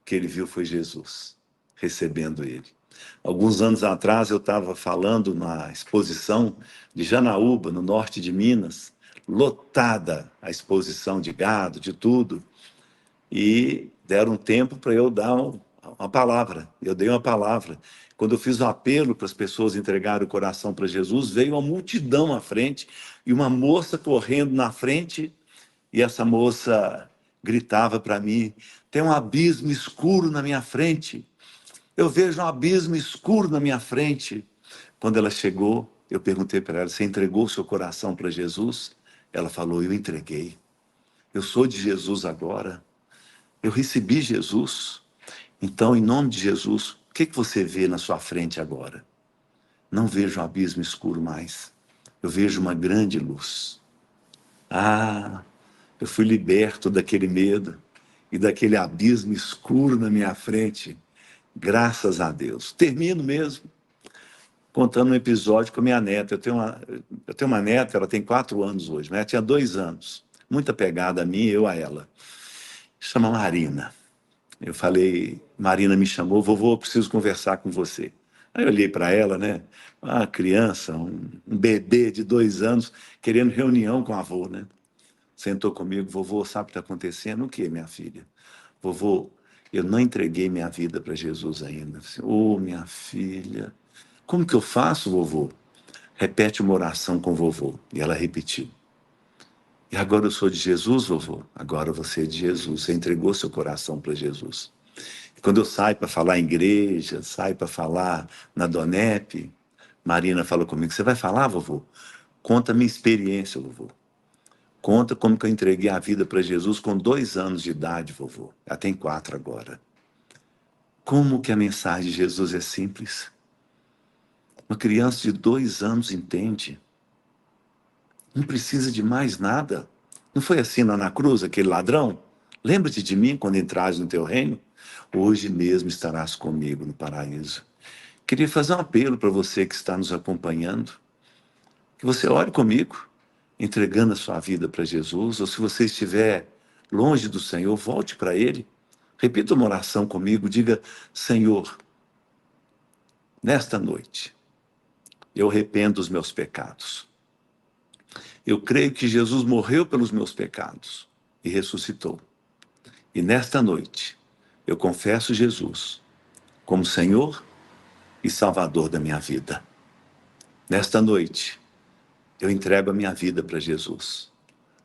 que ele viu foi Jesus, recebendo ele. Alguns anos atrás, eu estava falando na exposição de Janaúba, no norte de Minas, lotada a exposição de gado, de tudo, e deram um tempo para eu dar uma palavra. Eu dei uma palavra. Quando eu fiz o apelo para as pessoas entregarem o coração para Jesus, veio uma multidão à frente e uma moça correndo na frente, e essa moça gritava para mim: tem um abismo escuro na minha frente. Eu vejo um abismo escuro na minha frente. Quando ela chegou, eu perguntei para ela: você entregou o seu coração para Jesus? Ela falou: eu entreguei. Eu sou de Jesus agora. Eu recebi Jesus. Então, em nome de Jesus, o que você vê na sua frente agora? Não vejo um abismo escuro mais. Eu vejo uma grande luz. Ah, eu fui liberto daquele medo e daquele abismo escuro na minha frente. Graças a Deus. Termino mesmo contando um episódio com a minha neta. Eu tenho uma neta, ela tem 4 anos hoje, mas ela tinha 2 anos. Muita pegada a mim, eu a ela. Chama Marina. Eu falei, Marina me chamou: vovô, eu preciso conversar com você. Aí eu olhei para ela, né? Uma criança, um bebê de 2 anos, querendo reunião com a avô, né? Sentou comigo: vovô, sabe o que está acontecendo? O quê, minha filha? Vovô, eu não entreguei minha vida para Jesus ainda. Ô, minha filha, como que eu faço, vovô? Repete uma oração com o vovô. E ela repetiu. E agora eu sou de Jesus, vovô? Agora você é de Jesus. Você entregou seu coração para Jesus. E quando eu saio para falar em igreja, saio para falar na Donep, Marina falou comigo: você vai falar, vovô? Conta a minha experiência, vovô. Conta como que eu entreguei a vida para Jesus com 2 anos de idade, vovô. Ela tem 4 agora. Como que a mensagem de Jesus é simples? Uma criança de 2 anos entende. Não precisa de mais nada. Não foi assim lá na cruz, aquele ladrão? Lembra-te de mim quando entrares no teu reino? Hoje mesmo estarás comigo no paraíso. Queria fazer um apelo para você que está nos acompanhando, que você ore comigo, entregando a sua vida para Jesus, ou se você estiver longe do Senhor, volte para Ele. Repita uma oração comigo, diga: Senhor, nesta noite, eu arrependo dos meus pecados. Eu creio que Jesus morreu pelos meus pecados e ressuscitou. E nesta noite, eu confesso Jesus como Senhor e Salvador da minha vida. Nesta noite, eu entrego a minha vida para Jesus.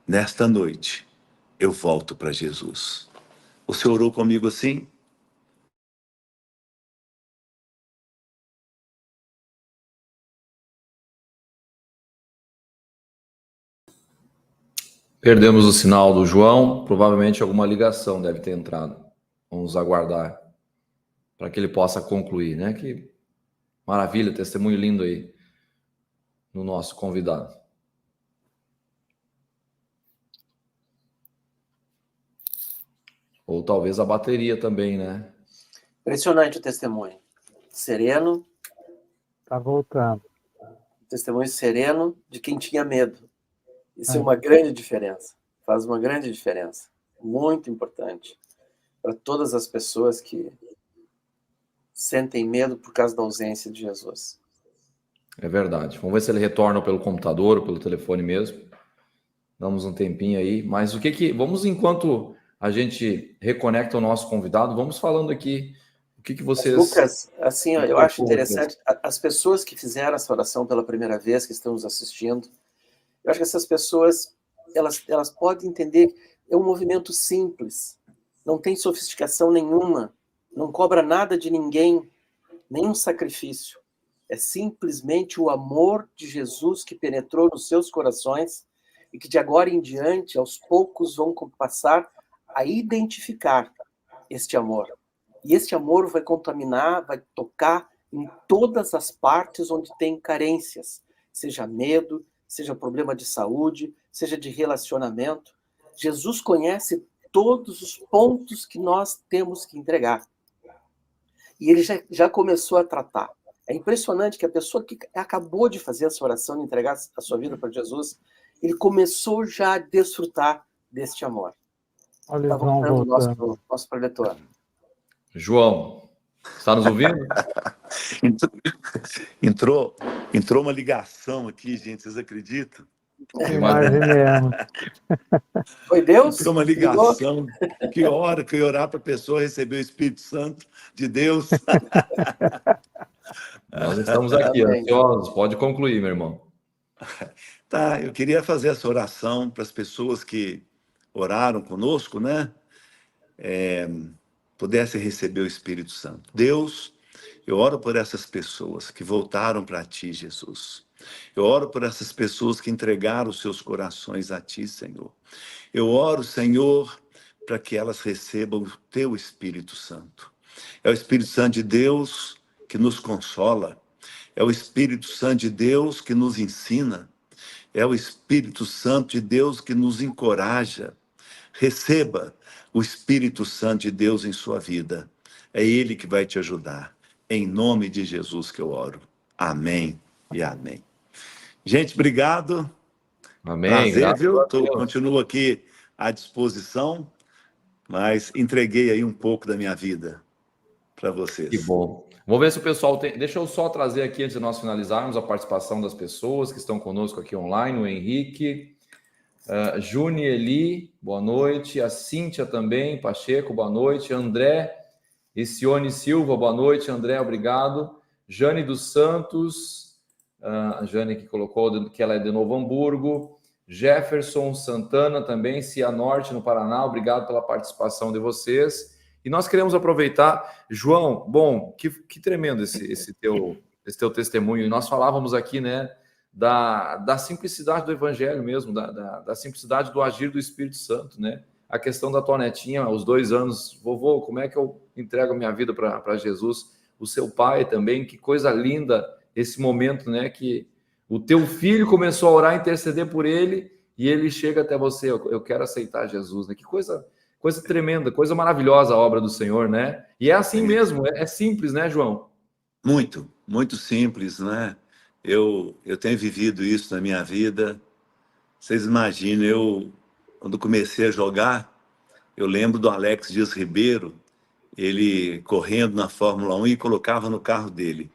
Nesta noite, eu volto para Jesus. Você orou comigo assim? Perdemos o sinal do João, provavelmente alguma ligação deve ter entrado. Vamos aguardar para que ele possa concluir, né? Que maravilha, testemunho lindo aí no nosso convidado. Ou talvez a bateria também, né? Impressionante o testemunho. Sereno. Tá voltando. Testemunho sereno de quem tinha medo. Isso é uma grande diferença. Faz uma grande diferença. Muito importante para todas as pessoas que sentem medo por causa da ausência de Jesus. É verdade. Vamos ver se ele retorna pelo computador ou pelo telefone mesmo. Damos um tempinho aí. Mas o que vamos, enquanto a gente reconecta o nosso convidado, vamos falando aqui o que vocês... Lucas, assim, eu acho interessante, as pessoas que fizeram essa oração pela primeira vez, que estão nos assistindo, eu acho que essas pessoas, elas podem entender que é um movimento simples, não tem sofisticação nenhuma, não cobra nada de ninguém, nenhum sacrifício. É simplesmente o amor de Jesus que penetrou nos seus corações e que de agora em diante, aos poucos, vão passar a identificar este amor. E este amor vai contaminar, vai tocar em todas as partes onde tem carências, seja medo, seja problema de saúde, seja de relacionamento. Jesus conhece todos os pontos que nós temos que entregar. E ele já começou a tratar. É impressionante que a pessoa que acabou de fazer essa oração, de entregar a sua vida para Jesus, ele começou já a desfrutar deste amor. Olha, Está João voltando voltando. nosso preletor. João, está nos ouvindo? Entrou uma ligação aqui, gente, vocês acreditam? Imaginemos. Foi Deus? Entrou uma ligação. Que hora que eu ia orar para a pessoa receber o Espírito Santo de Deus. Nós estamos aqui, Amém. ansiosos. Pode concluir, meu irmão. Tá, eu queria fazer essa oração para as pessoas que oraram conosco, né? Pudessem receber o Espírito Santo. Deus, eu oro por essas pessoas que voltaram para ti, Jesus. Eu oro por essas pessoas que entregaram os seus corações a ti, Senhor. Eu oro, Senhor, para que elas recebam o teu Espírito Santo. É o Espírito Santo de Deus que nos consola. É o Espírito Santo de Deus que nos ensina. É o Espírito Santo de Deus que nos encoraja. Receba o Espírito Santo de Deus em sua vida. É Ele que vai te ajudar. Em nome de Jesus que eu oro. Amém e amém. Gente, obrigado. Amém. Prazer, viu? Graças a Deus. Continuo aqui à disposição, mas entreguei aí um pouco da minha vida para vocês. Que bom. Vamos ver se o pessoal tem. Deixa eu só trazer aqui, antes de nós finalizarmos, a participação das pessoas que estão conosco aqui online, o Henrique, Juni Eli, boa noite, a Cíntia também, Pacheco, boa noite, André, Essione Silva, boa noite, André, obrigado, Jane dos Santos, a Jane que colocou que ela é de Novo Hamburgo, Jefferson Santana também, Cianorte, no Paraná, obrigado pela participação de vocês. E nós queremos aproveitar, João, bom, que tremendo esse teu testemunho. Nós falávamos aqui, né, da simplicidade do evangelho mesmo, da simplicidade do agir do Espírito Santo, né? A questão da tua netinha, aos 2 anos, vovô, como é que eu entrego a minha vida para Jesus? O seu pai também, que coisa linda esse momento, né, que o teu filho começou a orar, interceder por ele, e ele chega até você, eu quero aceitar Jesus, né? Que coisa tremenda, coisa maravilhosa a obra do Senhor, né? E é assim mesmo, é simples, né, João? Muito, muito simples, né? Eu tenho vivido isso na minha vida. Vocês imaginam, quando comecei a jogar, eu lembro do Alex Dias Ribeiro, ele correndo na Fórmula 1 e colocava no carro dele,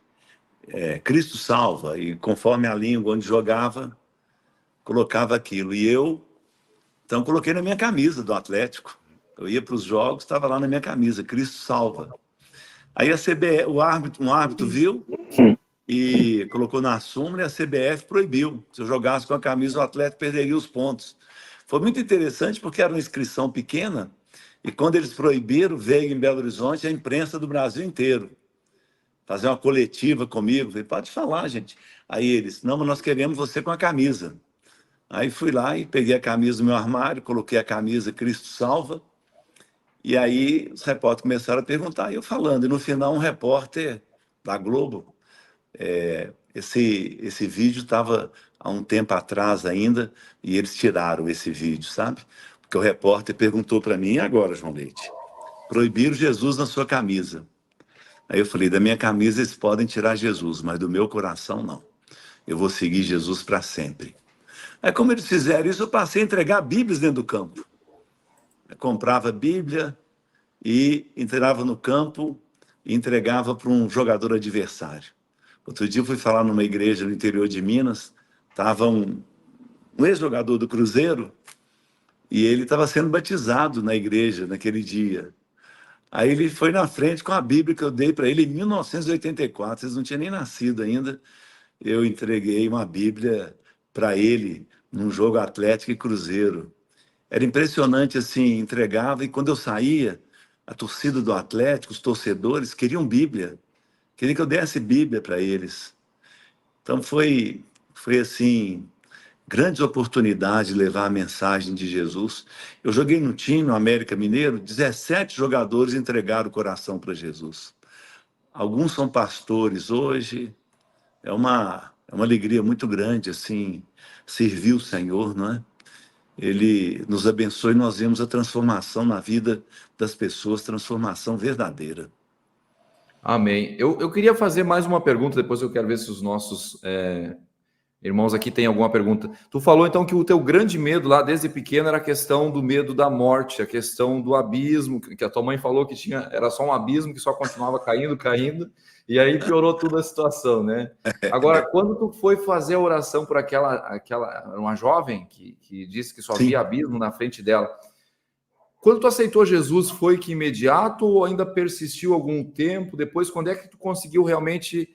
Cristo salva, e conforme a língua onde jogava, colocava aquilo. E eu, então, coloquei na minha camisa do Atlético. Eu ia para os jogos, estava lá na minha camisa, Cristo salva. Aí a CBF, um árbitro viu e colocou na súmula, e a CBF proibiu. Se eu jogasse com a camisa, o Atlético perderia os pontos. Foi muito interessante porque era uma inscrição pequena, e quando eles proibiram, veio em Belo Horizonte a imprensa do Brasil inteiro fazer uma coletiva comigo. Falei, pode falar, gente. Aí eles, não, mas nós queremos você com a camisa. Aí fui lá e peguei a camisa do meu armário, coloquei a camisa Cristo salva, e aí os repórteres começaram a perguntar, e eu falando, e no final um repórter da Globo, esse vídeo estava há um tempo atrás ainda, e eles tiraram esse vídeo, sabe? Porque o repórter perguntou para mim, e agora, João Leite? Proibiram Jesus na sua camisa. Aí eu falei, da minha camisa eles podem tirar Jesus, mas do meu coração não. Eu vou seguir Jesus para sempre. Aí como eles fizeram isso, eu passei a entregar Bíblias dentro do campo. Eu comprava Bíblia e entrava no campo e entregava para um jogador adversário. Outro dia eu fui falar numa igreja no interior de Minas, estava um ex-jogador do Cruzeiro e ele estava sendo batizado na igreja naquele dia. Aí ele foi na frente com a Bíblia que eu dei para ele em 1984, vocês não tinham nem nascido ainda. Eu entreguei uma Bíblia para ele num jogo Atlético e Cruzeiro. Era impressionante, assim, entregava, e quando eu saía, a torcida do Atlético, os torcedores, queriam Bíblia. Queriam que eu desse Bíblia para eles. Então foi assim, grandes oportunidades de levar a mensagem de Jesus. Eu joguei no time, no América Mineiro, 17 jogadores entregaram o coração para Jesus. Alguns são pastores hoje. É uma alegria muito grande, assim, servir o Senhor, não é? Ele nos abençoe e nós vemos a transformação na vida das pessoas, transformação verdadeira. Amém. Eu queria fazer mais uma pergunta, depois eu quero ver se os nossos irmãos aqui têm alguma pergunta. Tu falou então que o teu grande medo lá desde pequeno era a questão do medo da morte, a questão do abismo, que a tua mãe falou que era só um abismo que só continuava caindo, e aí piorou toda a situação, né? Agora, quando tu foi fazer a oração por uma jovem que disse que só Sim. via abismo na frente dela, quando tu aceitou Jesus, foi que imediato ou ainda persistiu algum tempo? Depois, quando é que tu conseguiu realmente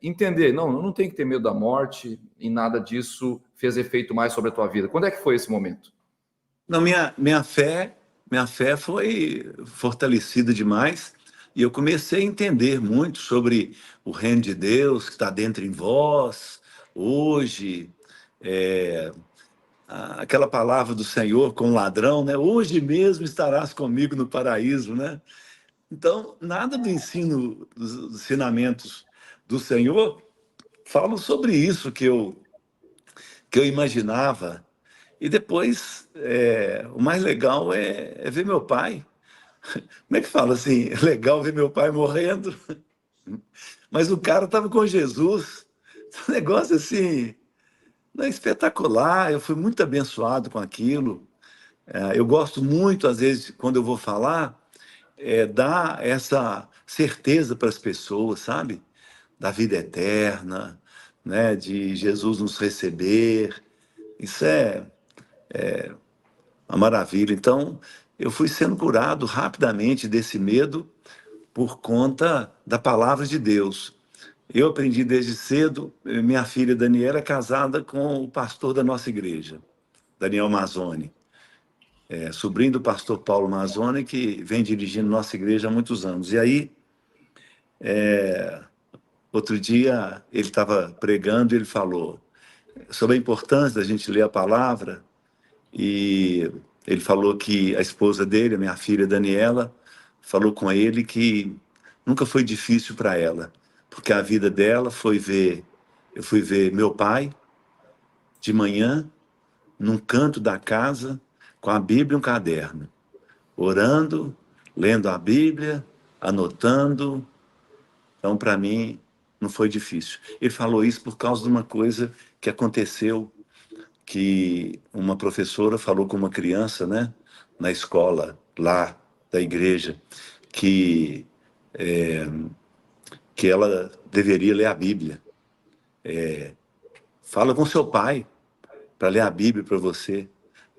entender? Não, eu não tenho que ter medo da morte e nada disso fez efeito mais sobre a tua vida. Quando é que foi esse momento? Não, minha fé foi fortalecida demais e eu comecei a entender muito sobre o reino de Deus que está dentro em vós, hoje, aquela palavra do Senhor com o ladrão, né? Hoje mesmo estarás comigo no paraíso, né? Então, nada do ensino, dos ensinamentos do Senhor falam sobre isso que eu imaginava. E depois, o mais legal é ver meu pai. Como é que fala assim? É legal ver meu pai morrendo. Mas o cara estava com Jesus. Um negócio assim, espetacular. Eu fui muito abençoado com aquilo. Eu gosto muito, às vezes, quando eu vou falar, dar essa certeza para as pessoas, sabe? Da vida eterna, né? De Jesus nos receber. Isso é uma maravilha. Então, eu fui sendo curado rapidamente desse medo por conta da palavra de Deus. Eu aprendi desde cedo. Minha filha Daniela é casada com o pastor da nossa igreja, Daniel Mazzoni, sobrinho do pastor Paulo Mazzoni, que vem dirigindo nossa igreja há muitos anos. E aí, outro dia, ele estava pregando e ele falou sobre a importância da gente ler a palavra. E ele falou que a esposa dele, a minha filha Daniela, falou com ele que nunca foi difícil para ela, porque a vida dela eu fui ver meu pai de manhã, num canto da casa, com a Bíblia e um caderno, orando, lendo a Bíblia, anotando. Então, para mim, não foi difícil. Ele falou isso por causa de uma coisa que aconteceu, que uma professora falou com uma criança, né, na escola lá da igreja, que ela deveria ler a Bíblia. Fala com seu pai para ler a Bíblia para você.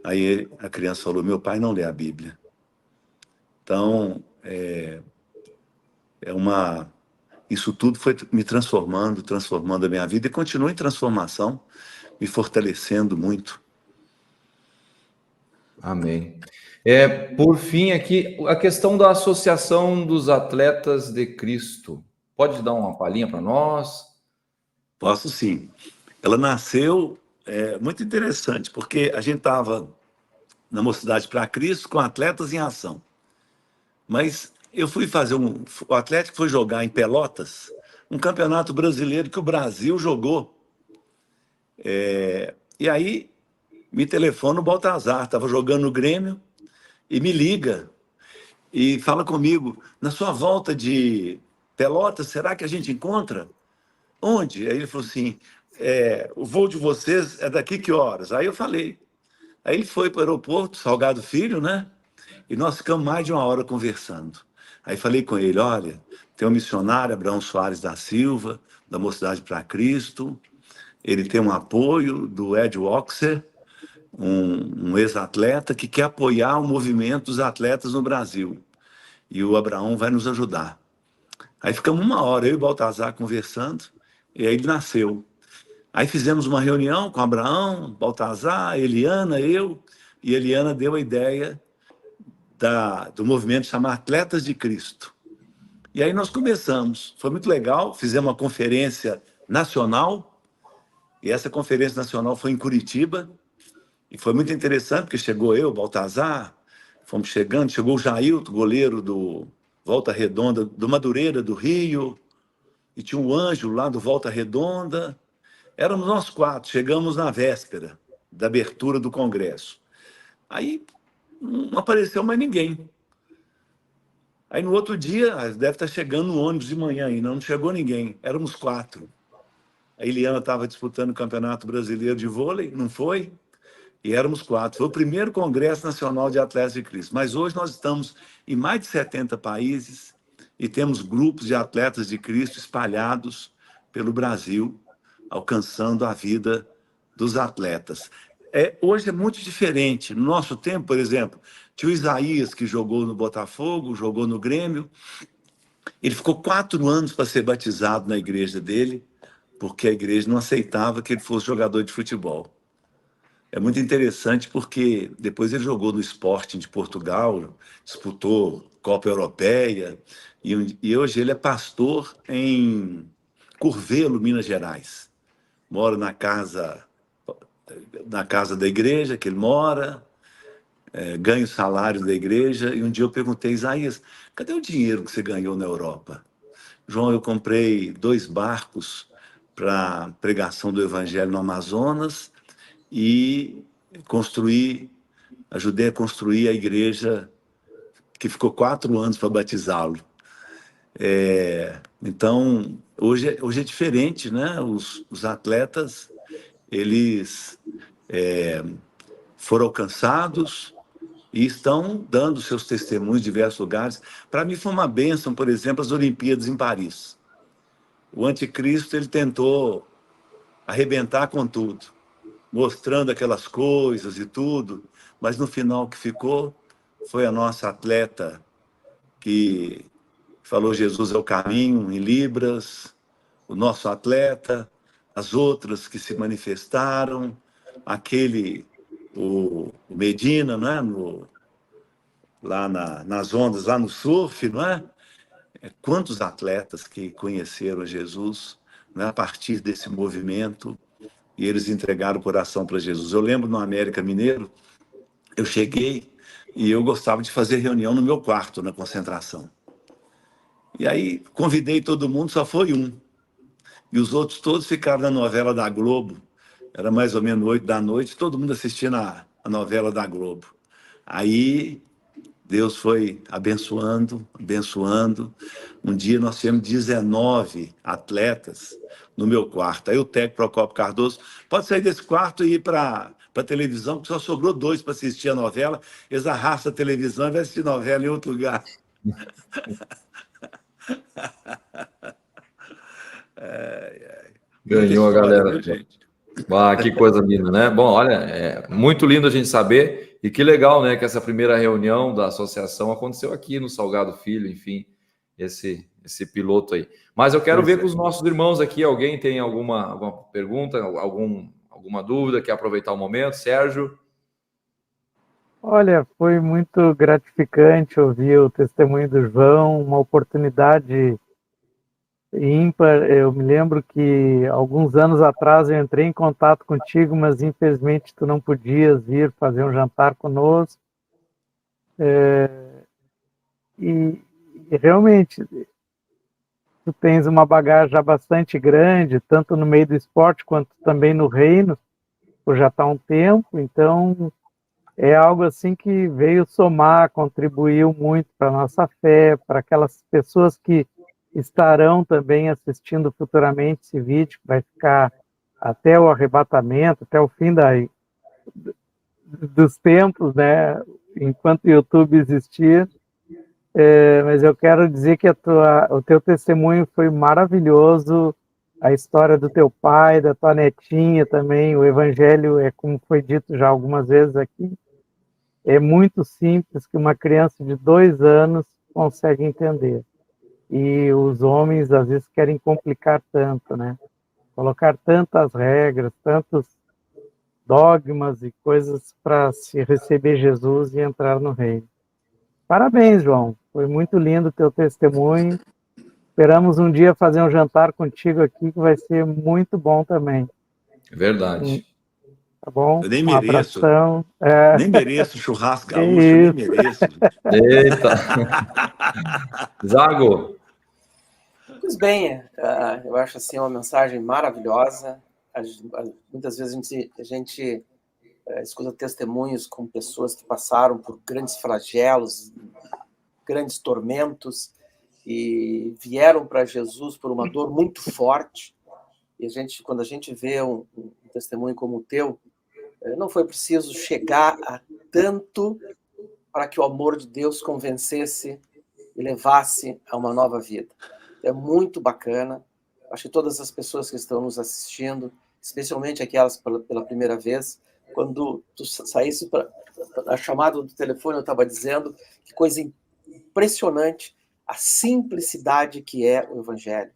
Aí a criança falou: meu pai não lê a Bíblia. Então, isso tudo foi me transformando a minha vida e continua em transformação, me fortalecendo muito. Amém. Por fim, aqui, a questão da Associação dos Atletas de Cristo. Pode dar uma palhinha para nós? Posso sim. Ela nasceu muito interessante, porque a gente estava na Mocidade para Cristo com atletas em ação. Mas eu fui fazer o Atlético foi jogar em Pelotas, um campeonato brasileiro que o Brasil jogou. E aí me telefona o Baltazar, estava jogando no Grêmio, e me liga e fala comigo: na sua volta de Pelotas, será que a gente encontra? Onde? Aí ele falou assim: o voo de vocês é daqui que horas? Aí eu falei. Aí ele foi para o aeroporto, Salgado Filho, né? E nós ficamos mais de uma hora conversando. Aí falei com ele: olha, tem um missionário, Abraão Soares da Silva, da Mocidade para Cristo. Ele tem um apoio do Ed Oxer, um ex-atleta que quer apoiar o movimento dos atletas no Brasil. E o Abraão vai nos ajudar. Aí ficamos uma hora, eu e o Baltazar conversando, e aí ele nasceu. Aí fizemos uma reunião com o Abraão, Baltazar, Eliana, eu, e Eliana deu a ideia do movimento chamado Atletas de Cristo. E aí nós começamos. Foi muito legal, fizemos uma conferência nacional, E essa conferência nacional foi em Curitiba, e foi muito interessante, porque chegou eu, Baltazar, fomos chegando, chegou o Jailton, goleiro do Volta Redonda, do Madureira, do Rio, e tinha o Ângelo lá do Volta Redonda. Éramos nós 4, chegamos na véspera da abertura do Congresso. Aí não apareceu mais ninguém. Aí no outro dia, deve estar chegando no ônibus de manhã ainda, não chegou ninguém, éramos 4. A Eliana estava disputando o Campeonato Brasileiro de Vôlei, não foi? E éramos 4. Foi o primeiro Congresso Nacional de Atletas de Cristo. Mas hoje nós estamos em mais de 70 países e temos grupos de atletas de Cristo espalhados pelo Brasil, alcançando a vida dos atletas. Hoje é muito diferente. No nosso tempo, por exemplo, tinha o Isaías, que jogou no Botafogo, jogou no Grêmio. Ele ficou 4 anos para ser batizado na igreja dele, porque a igreja não aceitava que ele fosse jogador de futebol. É muito interessante porque depois ele jogou no Sporting de Portugal, disputou Copa Europeia, e hoje ele é pastor em Curvelo, Minas Gerais. Mora na casa da igreja que ele mora, ganha o salário da igreja, e um dia eu perguntei, Isaías, cadê o dinheiro que você ganhou na Europa? João, eu comprei 2 barcos para pregação do Evangelho no Amazonas, e ajudei a construir a igreja que ficou 4 anos para batizá-lo. Então, hoje é diferente, né? Os atletas, eles foram alcançados e estão dando seus testemunhos em diversos lugares. Para mim foi uma bênção, por exemplo, as Olimpíadas em Paris. O anticristo, ele tentou arrebentar com tudo, mostrando aquelas coisas e tudo, mas no final o que ficou foi a nossa atleta que falou Jesus é o caminho em Libras, o nosso atleta, as outras que se manifestaram, o Medina, não é? Lá nas ondas, lá no surf, não é? Quantos atletas que conheceram Jesus, né, a partir desse movimento, e eles entregaram o coração para Jesus. Eu lembro no América Mineiro, eu cheguei e eu gostava de fazer reunião no meu quarto, na concentração. E aí convidei todo mundo, só foi um. E os outros todos ficaram na novela da Globo. Era mais ou menos 8 da noite, todo mundo assistindo a novela da Globo. Aí Deus foi abençoando, abençoando. Um dia nós tivemos 19 atletas no meu quarto. Aí o técnico Procópio Cardoso, pode sair desse quarto e ir para a televisão, porque só sobrou 2 para assistir a novela. Eles arrastam a televisão e vai assistir novela em outro lugar. Ganhou a galera. Viu, gente? Que coisa linda, né? Bom, olha, é muito lindo a gente saber, e que legal, né, que essa primeira reunião da associação aconteceu aqui no Salgado Filho, enfim, esse piloto aí. Mas eu quero ver com os nossos irmãos aqui, alguém tem alguma pergunta, alguma dúvida, quer aproveitar o momento? Sérgio? Olha, foi muito gratificante ouvir o testemunho do João, uma oportunidade ímpar. Eu me lembro que alguns anos atrás eu entrei em contato contigo, mas infelizmente tu não podias vir fazer um jantar conosco. E realmente tu tens uma bagagem já bastante grande, tanto no meio do esporte quanto também no reino, por já está há um tempo, então é algo assim que veio somar, contribuiu muito para a nossa fé, para aquelas pessoas que estarão também assistindo futuramente esse vídeo, que vai ficar até o arrebatamento, até o fim dos tempos, né? Enquanto o YouTube existir. Mas eu quero dizer que o teu testemunho foi maravilhoso, a história do teu pai, da tua netinha também, o evangelho como foi dito já algumas vezes aqui, é muito simples, que uma criança de 2 anos consegue entender. E os homens, às vezes, querem complicar tanto, né? Colocar tantas regras, tantos dogmas e coisas para se receber Jesus e entrar no reino. Parabéns, João. Foi muito lindo o teu testemunho. Esperamos um dia fazer um jantar contigo aqui, que vai ser muito bom também. Verdade. Tá bom? Eu nem Um mereço. abração. Nem mereço churrasco Que gaúcho, nem isso. mereço. Eita! Zago, Pois bem, eu acho assim uma mensagem maravilhosa. Muitas vezes a gente escuta testemunhos com pessoas que passaram por grandes flagelos, grandes tormentos e vieram para Jesus por uma dor muito forte. E quando a gente vê um testemunho como o teu, não foi preciso chegar a tanto para que o amor de Deus convencesse e levasse a uma nova vida. É muito bacana. Acho que todas as pessoas que estão nos assistindo, especialmente aquelas pela primeira vez, quando tu saísse para a chamada do telefone, eu estava dizendo que coisa impressionante a simplicidade que é o Evangelho.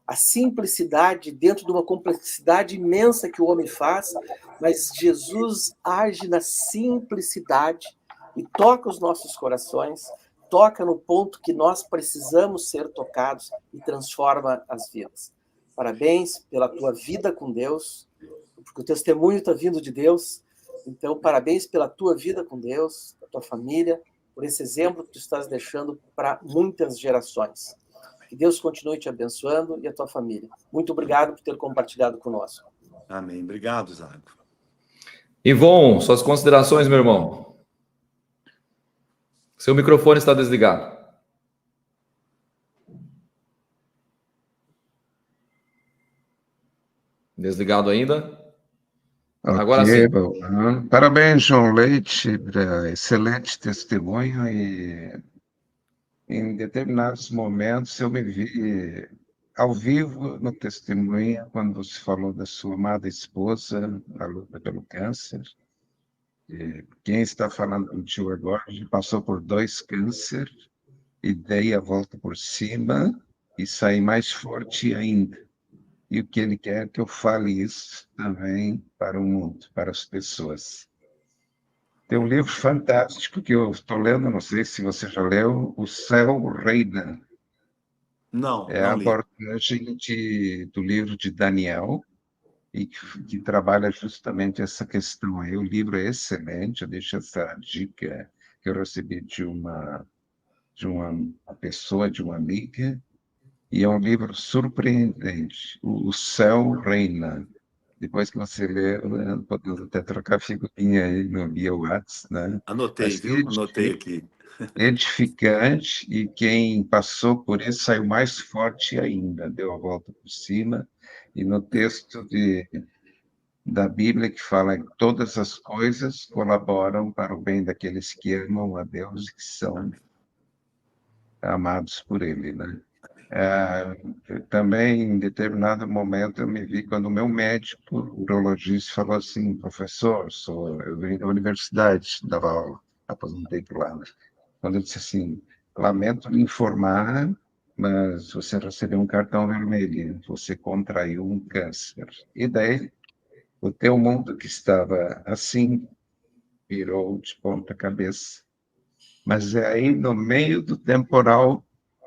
A simplicidade dentro de uma complexidade imensa que o homem faz, mas Jesus age na simplicidade e toca os nossos corações, toca no ponto que nós precisamos ser tocados e transforma as vidas. Parabéns pela tua vida com Deus, porque o testemunho está vindo de Deus. Então, parabéns pela tua vida com Deus, da tua família, por esse exemplo que tu estás deixando para muitas gerações. Que Deus continue te abençoando e a tua família. Muito obrigado por ter compartilhado conosco. Amém. Obrigado, Zago. Ivon, suas considerações, meu irmão. Seu microfone está desligado. Desligado ainda? Agora sim. Bom. Parabéns, João Leite, para excelente testemunho e em determinados momentos eu me vi ao vivo no testemunho quando você falou da sua amada esposa, a luta pelo câncer. E quem está falando contigo agora passou por 2 cânceres e dei a volta por cima e saí mais forte ainda. E o que ele quer é que eu fale isso também para o mundo, para as pessoas. Tem um livro fantástico que eu estou lendo, não sei se você já leu, O Céu Reina. Não, É a não li. abordagem do livro de Daniel, e que trabalha justamente essa questão aí. O livro é excelente, eu deixo essa dica que eu recebi de uma pessoa, de uma amiga, e é um livro surpreendente. O Céu Reina. Depois que você lê, podemos até trocar figurinha aí no via WhatsApp, né? Anotei, Mas viu? Anotei aqui. edificante, e quem passou por isso saiu mais forte ainda, deu a volta por cima. E no texto da Bíblia que fala que todas as coisas colaboram para o bem daqueles que amam a Deus e que são amados por Ele, né? Também, em determinado momento, eu me vi quando o meu médico, urologista, falou assim: professor, eu venho da universidade, dava aula, aposentei por lá, né? Quando eu disse assim: lamento lhe informar, mas você recebeu um cartão vermelho, você contraiu um câncer. E daí, o teu mundo que estava assim, virou de ponta cabeça. Mas é aí, no meio do temporal,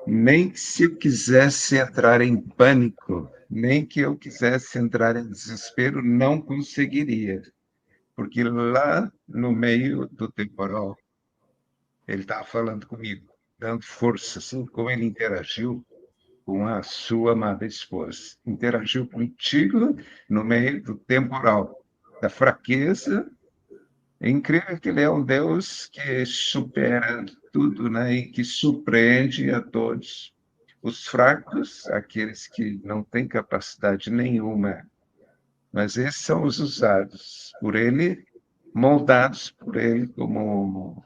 nem que se eu quisesse entrar em pânico, nem que eu quisesse entrar em desespero, não conseguiria. Porque lá no meio do temporal, ele estava falando comigo, dando força, assim como ele interagiu com a sua amada esposa. Interagiu contigo no meio do temporal, da fraqueza. É incrível que ele é um Deus que supera tudo, né? E que surpreende a todos. Os fracos, aqueles que não têm capacidade nenhuma, mas esses são os usados por ele, moldados por ele como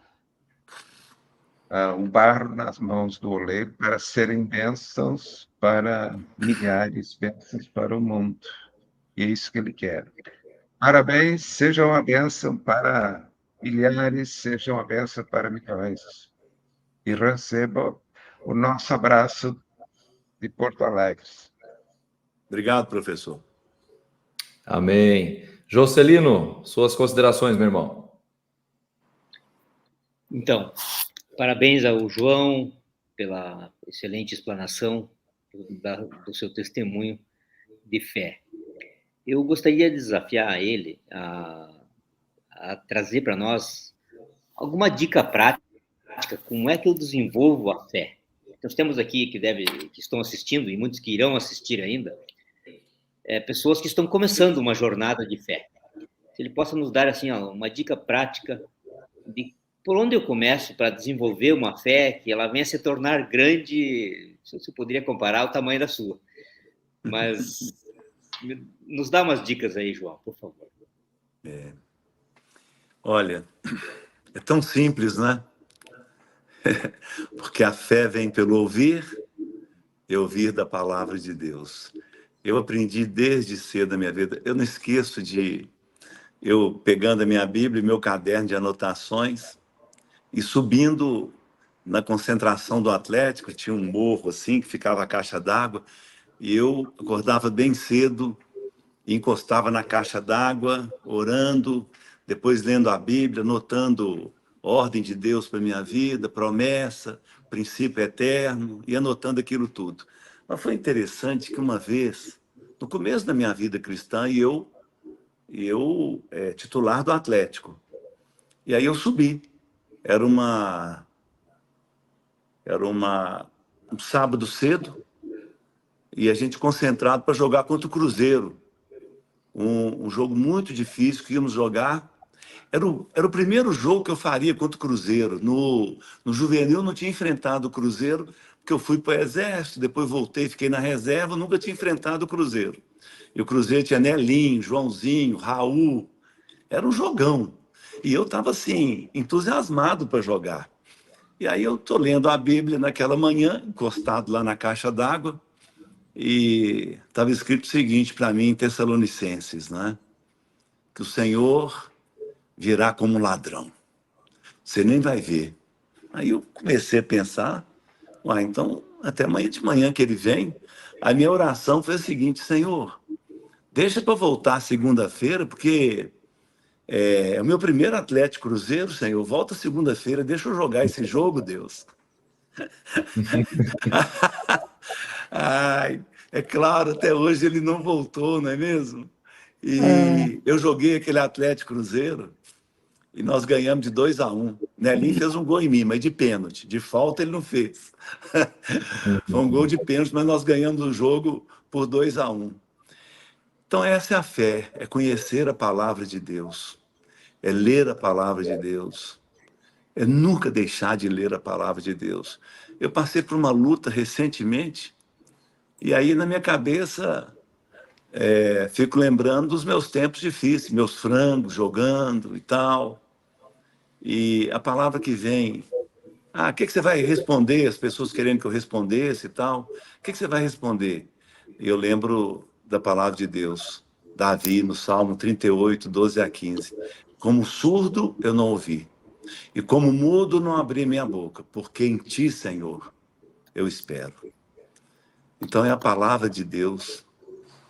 um barro nas mãos do oleiro para serem bênçãos para milhares, bênçãos para o mundo. E é isso que ele quer. Parabéns, seja uma bênção para milhares, seja uma bênção para milhões. E receba o nosso abraço de Porto Alegre. Obrigado, professor. Amém. Jocelino, suas considerações, meu irmão. Então, parabéns ao João pela excelente explanação do seu testemunho de fé. Eu gostaria de desafiar ele a trazer para nós alguma dica prática, como é que eu desenvolvo a fé. Nós temos aqui que estão assistindo, e muitos que irão assistir ainda, pessoas que estão começando uma jornada de fé. Se ele possa nos dar assim, uma dica prática de por onde eu começo para desenvolver uma fé que ela venha se tornar grande, se eu poderia comparar ao tamanho da sua. Mas nos dá umas dicas aí, João, por favor. Olha, é tão simples, né? Porque a fé vem pelo ouvir e ouvir da palavra de Deus. Eu aprendi desde cedo na minha vida. Eu não esqueço eu pegando a minha Bíblia e meu caderno de anotações e subindo na concentração do Atlético, tinha um morro assim, que ficava a caixa d'água, e eu acordava bem cedo, encostava na caixa d'água, orando, depois lendo a Bíblia, anotando ordem de Deus para minha vida, promessa, princípio eterno, e anotando aquilo tudo. Mas foi interessante que uma vez, no começo da minha vida cristã, eu titular do Atlético, e aí eu subi. Era um sábado cedo, e a gente concentrado para jogar contra o Cruzeiro. Um jogo muito difícil que íamos jogar. Era o primeiro jogo que eu faria contra o Cruzeiro. No juvenil eu não tinha enfrentado o Cruzeiro, porque eu fui para o Exército, depois voltei, fiquei na reserva, nunca tinha enfrentado o Cruzeiro. E o Cruzeiro tinha Nelinho, Joãozinho, Raul. Era um jogão. E eu estava assim, entusiasmado para jogar. E aí eu estou lendo a Bíblia naquela manhã, encostado lá na caixa d'água, e estava escrito o seguinte para mim em Tessalonicenses, né? Que o Senhor virá como um ladrão. Você nem vai ver. Aí eu comecei a pensar, então até amanhã de manhã que ele vem. A minha oração foi a seguinte: Senhor, deixa para voltar segunda-feira, porque é o meu primeiro Atlético Cruzeiro, Senhor. Volta segunda-feira, deixa eu jogar esse jogo, Deus. Ai, é claro, até hoje ele não voltou, não é mesmo? E eu joguei aquele Atlético Cruzeiro e nós ganhamos de 2-1. Nelinho fez um gol em mim, mas de pênalti. De falta ele não fez. Foi um gol de pênalti, mas nós ganhamos o jogo por 2-1. Então essa é a fé, é conhecer a palavra de Deus, é ler a palavra de Deus, é nunca deixar de ler a palavra de Deus. Eu passei por uma luta recentemente, e aí na minha cabeça fico lembrando dos meus tempos difíceis, meus frangos jogando e tal. E a palavra que vem, o que você vai responder? As pessoas querendo que eu respondesse e tal. O que você vai responder? E eu lembro da palavra de Deus, Davi, no Salmo 38, 12-15. Como surdo eu não ouvi, e como mudo não abri minha boca, porque em ti, Senhor, eu espero. Então é a palavra de Deus,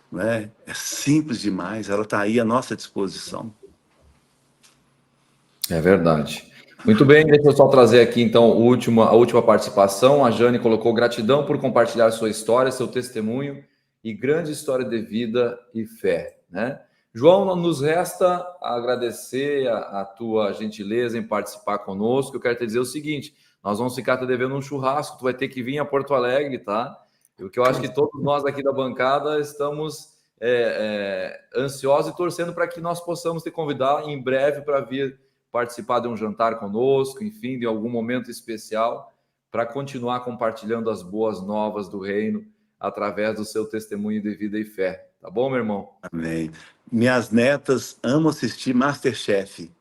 né? É simples demais, ela está aí à nossa disposição. É verdade. Muito bem, deixa eu só trazer aqui então a última participação. A Jane colocou: gratidão por compartilhar sua história, seu testemunho e grande história de vida e fé, né? João, nos resta agradecer a tua gentileza em participar conosco. Eu quero te dizer o seguinte: nós vamos ficar te devendo um churrasco, tu vai ter que vir a Porto Alegre, tá? O que eu acho que todos nós aqui da bancada estamos ansiosos e torcendo para que nós possamos te convidar em breve para vir participar de um jantar conosco, enfim, de algum momento especial, para continuar compartilhando as boas novas do reino através do seu testemunho de vida e fé. Tá bom, meu irmão? Amém. Minhas netas amam assistir MasterChef.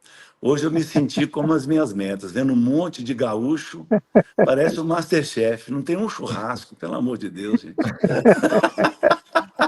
Hoje eu me senti como as minhas netas, vendo um monte de gaúcho, parece o MasterChef. Não tem um churrasco, pelo amor de Deus, gente.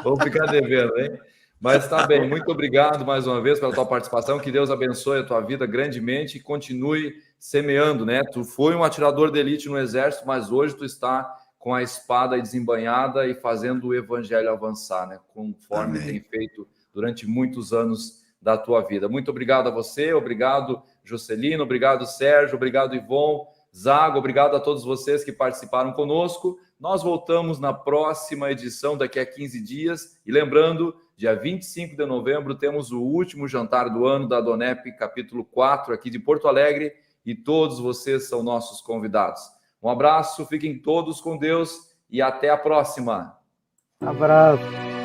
Vamos ficar devendo, hein? Mas tá bem, muito obrigado mais uma vez pela tua participação, que Deus abençoe a tua vida grandemente e continue semeando, né? Tu foi um atirador de elite no exército, mas hoje tu está com a espada desembainhada e fazendo o evangelho avançar, né? Conforme tem feito durante muitos anos da tua vida. Muito obrigado a você, obrigado Jocelino, obrigado Sérgio, obrigado Ivon, Zago, obrigado a todos vocês que participaram conosco. Nós voltamos na próxima edição daqui a 15 dias e lembrando, Dia 25 de novembro, temos o último jantar do ano da Adonep, capítulo 4, aqui de Porto Alegre, e todos vocês são nossos convidados. Um abraço, fiquem todos com Deus e até a próxima. Abraço.